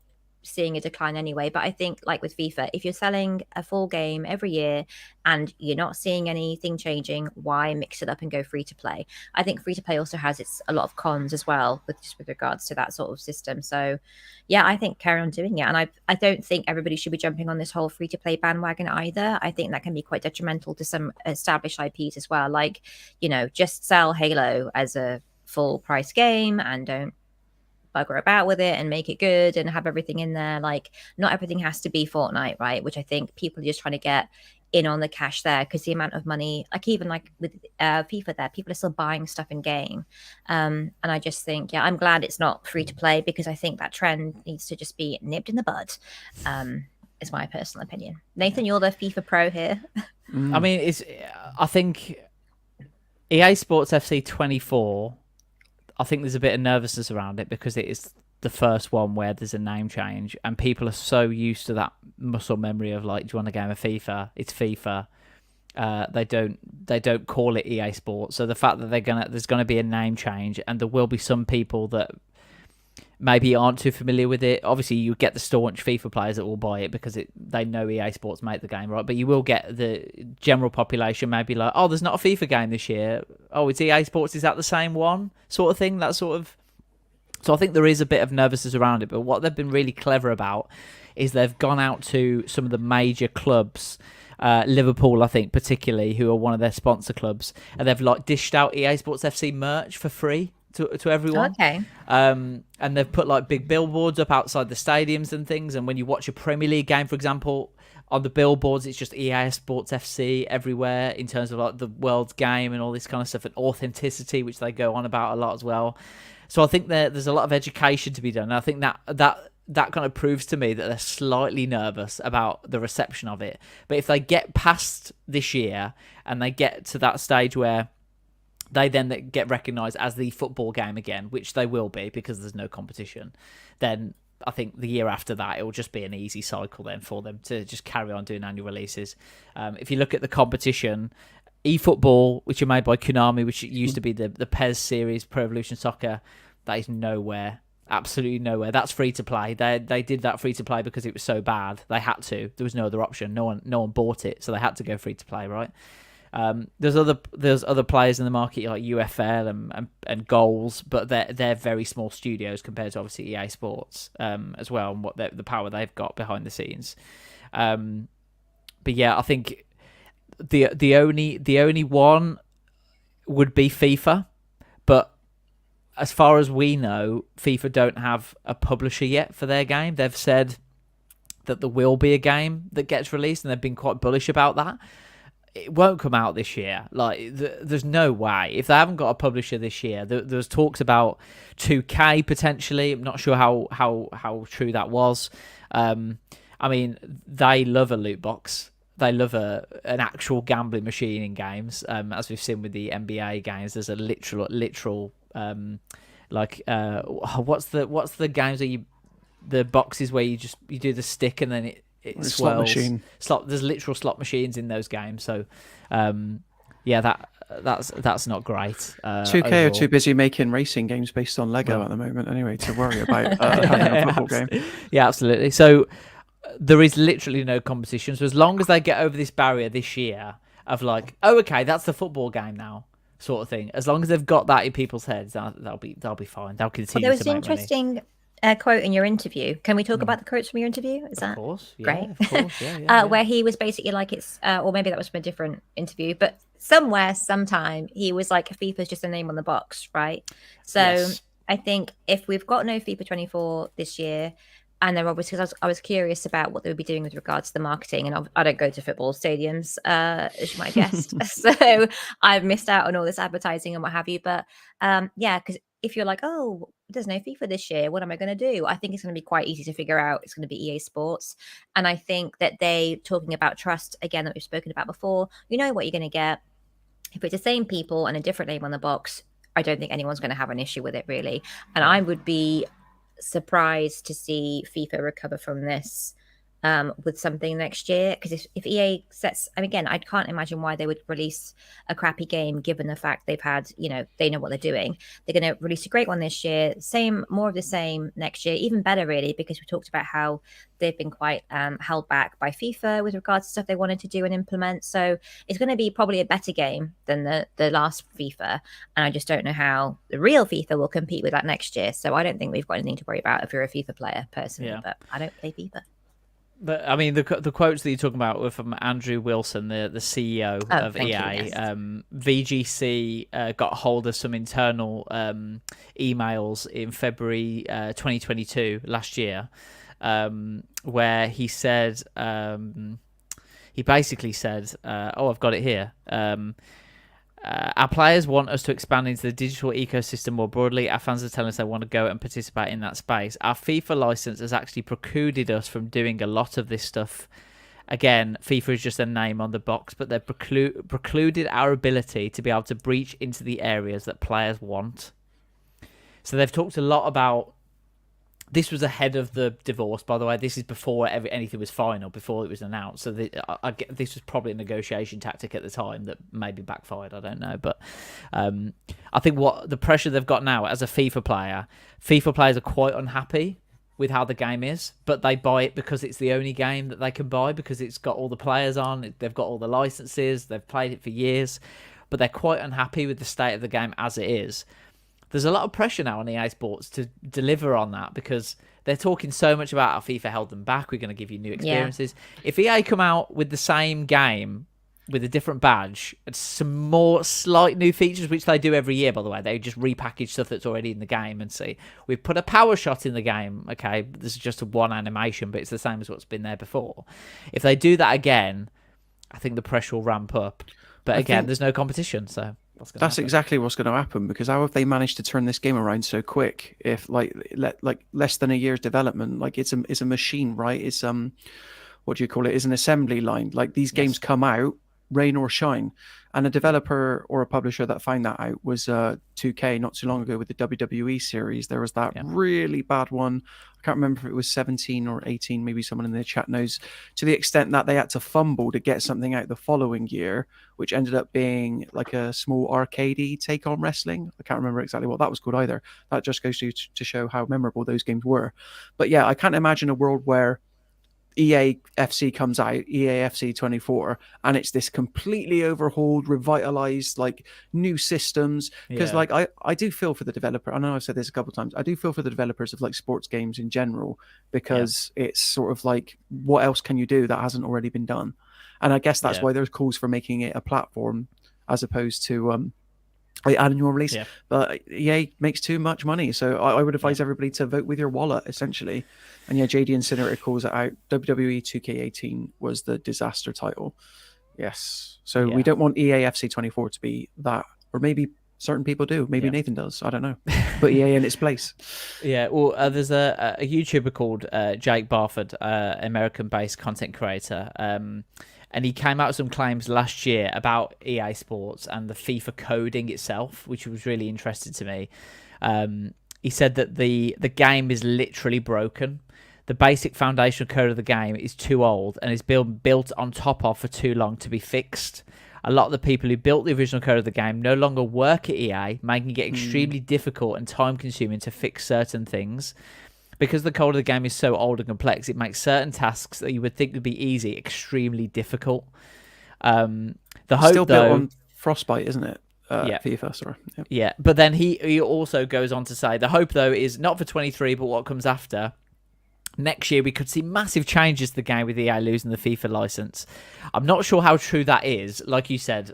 seeing a decline anyway. But I think, like with FIFA, if you're selling a full game every year and you're not seeing anything changing, why mix it up and go free to play? I think free to play also has a lot of cons as well, with regards to that sort of system. So yeah, I think carry on doing it. And I don't think everybody should be jumping on this whole free to play bandwagon either. I think that can be quite detrimental to some established IPs as well. Like, you know, just sell Halo as a full price game and don't bugger about with it and make it good and have everything in there. Like, not everything has to be Fortnite, right? Which I think people are just trying to get in on the cash there, because the amount of money, like even like with FIFA there, people are still buying stuff in game. And I just think, yeah, I'm glad it's not free to play, because I think that trend needs to just be nipped in the bud. Is my personal opinion. Nathan, you're the FIFA pro here. I mean, I think EA Sports FC 24, I think there's a bit of nervousness around it, because it is the first one where there's a name change, and people are so used to that muscle memory of, like, do you want a game of FIFA? It's FIFA. They don't call it EA Sports. So the fact that there's gonna be a name change, and there will be some people that maybe aren't too familiar with it. Obviously, you get the staunch FIFA players that will buy it because they know EA Sports make the game, right? But you will get the general population maybe like, oh, there's not a FIFA game this year. Oh, it's EA Sports. Is that the same one? Sort of thing. That sort of. So I think there is a bit of nervousness around it. But what they've been really clever about is they've gone out to some of the major clubs. Liverpool, I think, particularly, who are one of their sponsor clubs, and they've like dished out EA Sports FC merch for free to everyone. Okay. And they've put like big billboards up outside the stadiums and things. And when you watch a Premier League game, for example, on the billboards, it's just EA Sports FC everywhere in terms of like the world's game and all this kind of stuff, and authenticity, which they go on about a lot as well. So I think there's a lot of education to be done. And I think that kind of proves to me that they're slightly nervous about the reception of it. But if they get past this year and they get to that stage where they then get recognised as the football game again, which they will be because there's no competition, then I think the year after that, it will just be an easy cycle then for them to just carry on doing annual releases. If you look at the competition, eFootball, which are made by Konami, which used to be the PES series, Pro Evolution Soccer, that is nowhere. Absolutely nowhere. That's free to play. They did that free to play because it was so bad. They had to. There was no other option. No one bought it, so they had to go free to play, right? There's other players in the market like UFL and Goals, but they're very small studios compared to obviously EA Sports as well, and what the power they've got behind the scenes. yeah, I think the only one would be FIFA, but as far as we know, FIFA don't have a publisher yet for their game. They've said that there will be a game that gets released, and they've been quite bullish about that. It won't come out this year. Like, there's no way. If they haven't got a publisher this year, there's talks about 2K potentially. I'm not sure how true that was. I mean, they love a loot box. They love an actual gambling machine in games. As we've seen with the NBA games, there's a literal what's the games where the boxes where you do the stick and then it swirls. Slot machine. There's literal slot machines in those games. So, yeah, that's not great. 2K overall. are too busy making racing games based on Lego at the moment, anyway, to worry about having a football game. Yeah, absolutely. So there is literally no competition. So as long as they get over this barrier this year of like, oh, okay, that's the football game now, sort of thing. As long as they've got that in people's heads, they'll be fine. They'll continue. Well, there was to an make money. interesting quote in your interview. Can we talk about the quotes from your interview? Is that Of course, yeah, great? Of course, yeah. Where he was basically like, it's, or maybe that was from a different interview, but somewhere, sometime, he was like, FIFA's just a name on the box, right? So Yes. I think if we've got no FIFA 24 this year, and they're obviously, because I was curious about what they would be doing with regards to the marketing, and I don't go to football stadiums, as you might have guessed, so I've missed out on all this advertising and what have you. But yeah, because if you're like, oh, there's no FIFA this year, what am I going to do? I think it's going to be quite easy to figure out. It's going to be EA Sports, and I think that they talking about trust again that we've spoken about before. You know what you're going to get if it's the same people and a different name on the box. I don't think anyone's going to have an issue with it really, and I would be surprised to see FIFA recover from this with something next year, because if EA sets, I mean, again, I can't imagine why they would release a crappy game given the fact they've had, they know what they're doing. They're going to release a great one this year, more of the same next year, even better really, because we talked about how they've been quite held back by FIFA with regards to stuff they wanted to do and implement. So it's going to be probably a better game than the last FIFA, and I just don't know how the real FIFA will compete with that next year. So I don't think we've got anything to worry about if you're a FIFA player personally, but I don't play FIFA. But I mean, the quotes that you're talking about were from Andrew Wilson, the CEO of EA. Yes. VGC got hold of some internal emails in February 2022 last year, where he said, he basically said, I've got it here. Our players want us to expand into the digital ecosystem more broadly. Our fans are telling us they want to go and participate in that space. Our FIFA license has actually precluded us from doing a lot of this stuff. Again, FIFA is just a name on the box, but they've precluded our ability to be able to breach into the areas that players want. So they've talked a lot about... This was ahead of the divorce, by the way. This is before anything was final, before it was announced. So this was probably a negotiation tactic at the time that maybe backfired. I don't know. But I think what the pressure they've got now as a FIFA players are quite unhappy with how the game is, but they buy it because it's the only game that they can buy, because it's got all the players on, they've got all the licenses, they've played it for years, but they're quite unhappy with the state of the game as it is. There's a lot of pressure now on EA Sports to deliver on that, because they're talking so much about how FIFA held them back. We're going to give you new experiences. Yeah. If EA come out with the same game with a different badge and some more slight new features, which they do every year, by the way, they just repackage stuff that's already in the game and say, we've put a power shot in the game. Okay, this is just one animation, but it's the same as what's been there before. If they do that again, I think the pressure will ramp up. But again, there's no competition, so... That's exactly what's going to happen, because how have they managed to turn this game around so quick? If like less than a year's development, like it's a machine, right? It's what do you call it? It's an assembly line. Like these games come out, rain or shine, and a developer or a publisher that found that out was 2K not too long ago with the WWE series. There was that really bad one. I can't remember if it was 17 or 18. Maybe someone in the chat knows. To the extent that they had to fumble to get something out the following year, which ended up being like a small arcadey take on wrestling. I can't remember exactly what that was called either. That just goes to show how memorable those games were. But yeah, I can't imagine a world where EAFC comes out, EAFC 24, and it's this completely overhauled, revitalized, like new systems. Because like I do feel for the developer. I know I've said this a couple of times. I do feel for the developers of like sports games in general, because it's sort of like, what else can you do that hasn't already been done? And I guess that's Yeah. why there's calls for making it a platform as opposed to an annual release. Yeah. But EA makes too much money, so I would advise everybody to vote with your wallet, essentially. And yeah, JD Incinerator calls it out. WWE 2K18 was the disaster title. Yes. So we don't want EA FC24 to be that, or maybe certain people do. Maybe Nathan does. I don't know. Put EA in its place. Yeah, well, there's a YouTuber called Jake Barford, American-based content creator, and he came out with some claims last year about EA Sports and the FIFA coding itself, which was really interesting to me. He said that the game is literally broken. The basic foundational code of the game is too old and is built on top of for too long to be fixed. A lot of the people who built the original code of the game no longer work at EA, making it extremely difficult and time-consuming to fix certain things. Because the code of the game is so old and complex, it makes certain tasks that you would think would be easy extremely difficult. The hope, Still though, built on Frostbite, isn't it? FIFA, sorry. Yep. Yeah, but then he also goes on to say, the hope, though, is not for 23, but what comes after. Next year, we could see massive changes to the game with EA losing the FIFA license. I'm not sure how true that is. Like you said,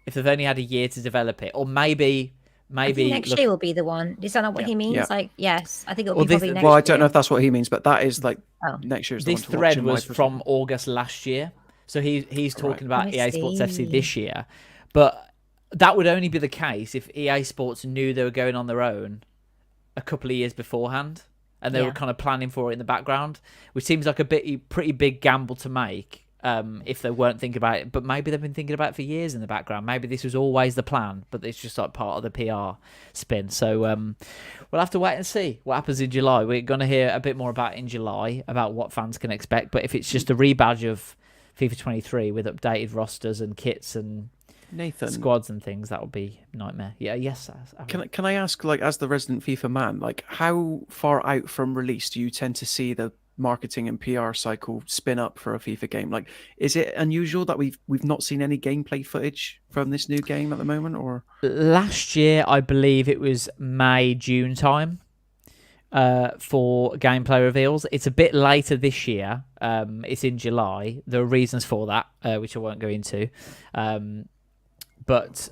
if they've only had a year to develop it, or maybe I think next year will be the one. Is that not what he means? Yeah. Like, yes, I think it'll be probably next Well, I year. don't know if that's what he means, but that is like next year's. This thread was from August last year, so he's talking about EA Sports FC this year. But that would only be the case if EA Sports knew they were going on their own a couple of years beforehand. And they were kind of planning for it in the background, which seems like a pretty big gamble to make if they weren't thinking about it. But maybe they've been thinking about it for years in the background. Maybe this was always the plan, but it's just like part of the PR spin. So we'll have to wait and see what happens in July. We're going to hear a bit more about in July, about what fans can expect. But if it's just a rebadge of FIFA 23 with updated rosters and kits and Nathan squads and things, that would be a nightmare. Yeah, yes. Can I ask, like, as the resident FIFA man, like, how far out from release do you tend to see the marketing and PR cycle spin up for a FIFA game? Like, is it unusual that we've not seen any gameplay footage from this new game at the moment? Or last year, I believe it was May, June time for gameplay reveals. It's a bit later this year. It's in July. There are reasons for that, which I won't go into. But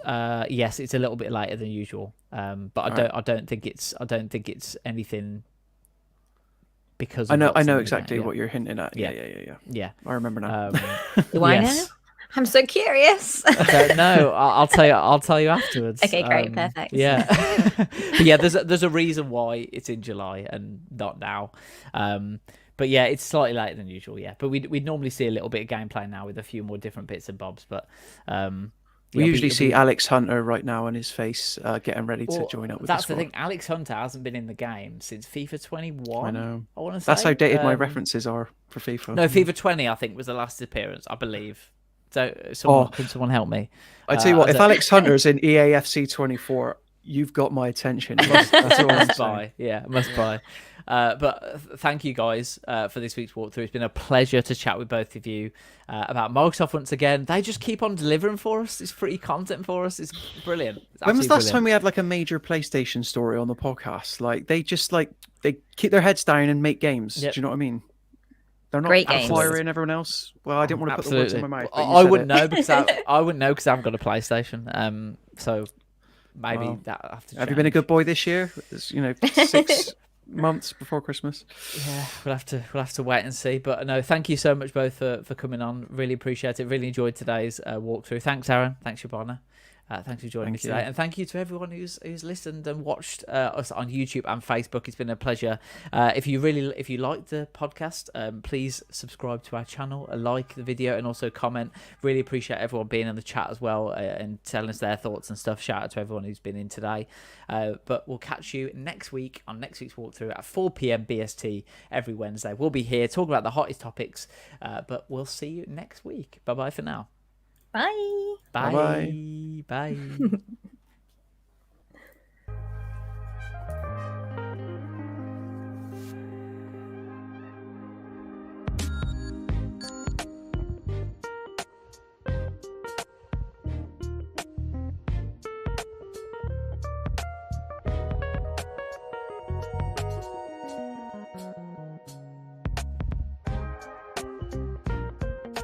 yes, it's a little bit later than usual. But I don't think it's anything because I know exactly what you're hinting at. Yeah. I remember now. Do I know? I'm so curious. No, I'll tell you afterwards. Okay, great, perfect. Yeah, but yeah, there's a reason why it's in July and not now. But yeah, it's slightly later than usual. Yeah, but we'd normally see a little bit of gameplay now with a few more different bits and bobs. But we usually see Alex Hunter right now on his face getting ready to join up with that's the squad. The thing. Alex Hunter hasn't been in the game since FIFA 21. I know. I want to say that's how dated my references are for FIFA. No, FIFA 20 I think was the last appearance, I believe. So can someone help me? I tell you what, if Alex Hunter's in EAFC 24, you've got my attention. That's all I'm saying. Yeah, must buy. But thank you guys for this week's walkthrough. It's been a pleasure to chat with both of you about Microsoft once again. They just keep on delivering for us. It's free content for us. It's brilliant. When was the last time we had like a major PlayStation story on the podcast? Like they just they keep their heads down and make games. Do you know what I mean? They're not outflying everyone else. Well, I didn't want to put the words in my mouth. I wouldn't know because I wouldn't know because I haven't got a PlayStation. So maybe that I have to. Have you been a good boy this year? It's, 6 months before Christmas. Yeah, we'll have to wait and see. But no, thank you so much both for coming on. Really appreciate it. Really enjoyed today's walkthrough. Thanks, Aaron. Thanks, Shabana. Thanks for joining me today, and thank you to everyone who's listened and watched us on YouTube and Facebook. It's been a pleasure. If you like the podcast, please subscribe to our channel, like the video, and also comment. Really appreciate everyone being in the chat as well and telling us their thoughts and stuff. Shout out to everyone who's been in today. But we'll catch you next week on next week's walkthrough at 4 p.m. BST every Wednesday. We'll be here talking about the hottest topics. But we'll see you next week. Bye bye for now. Bye. Bye. Bye. Bye.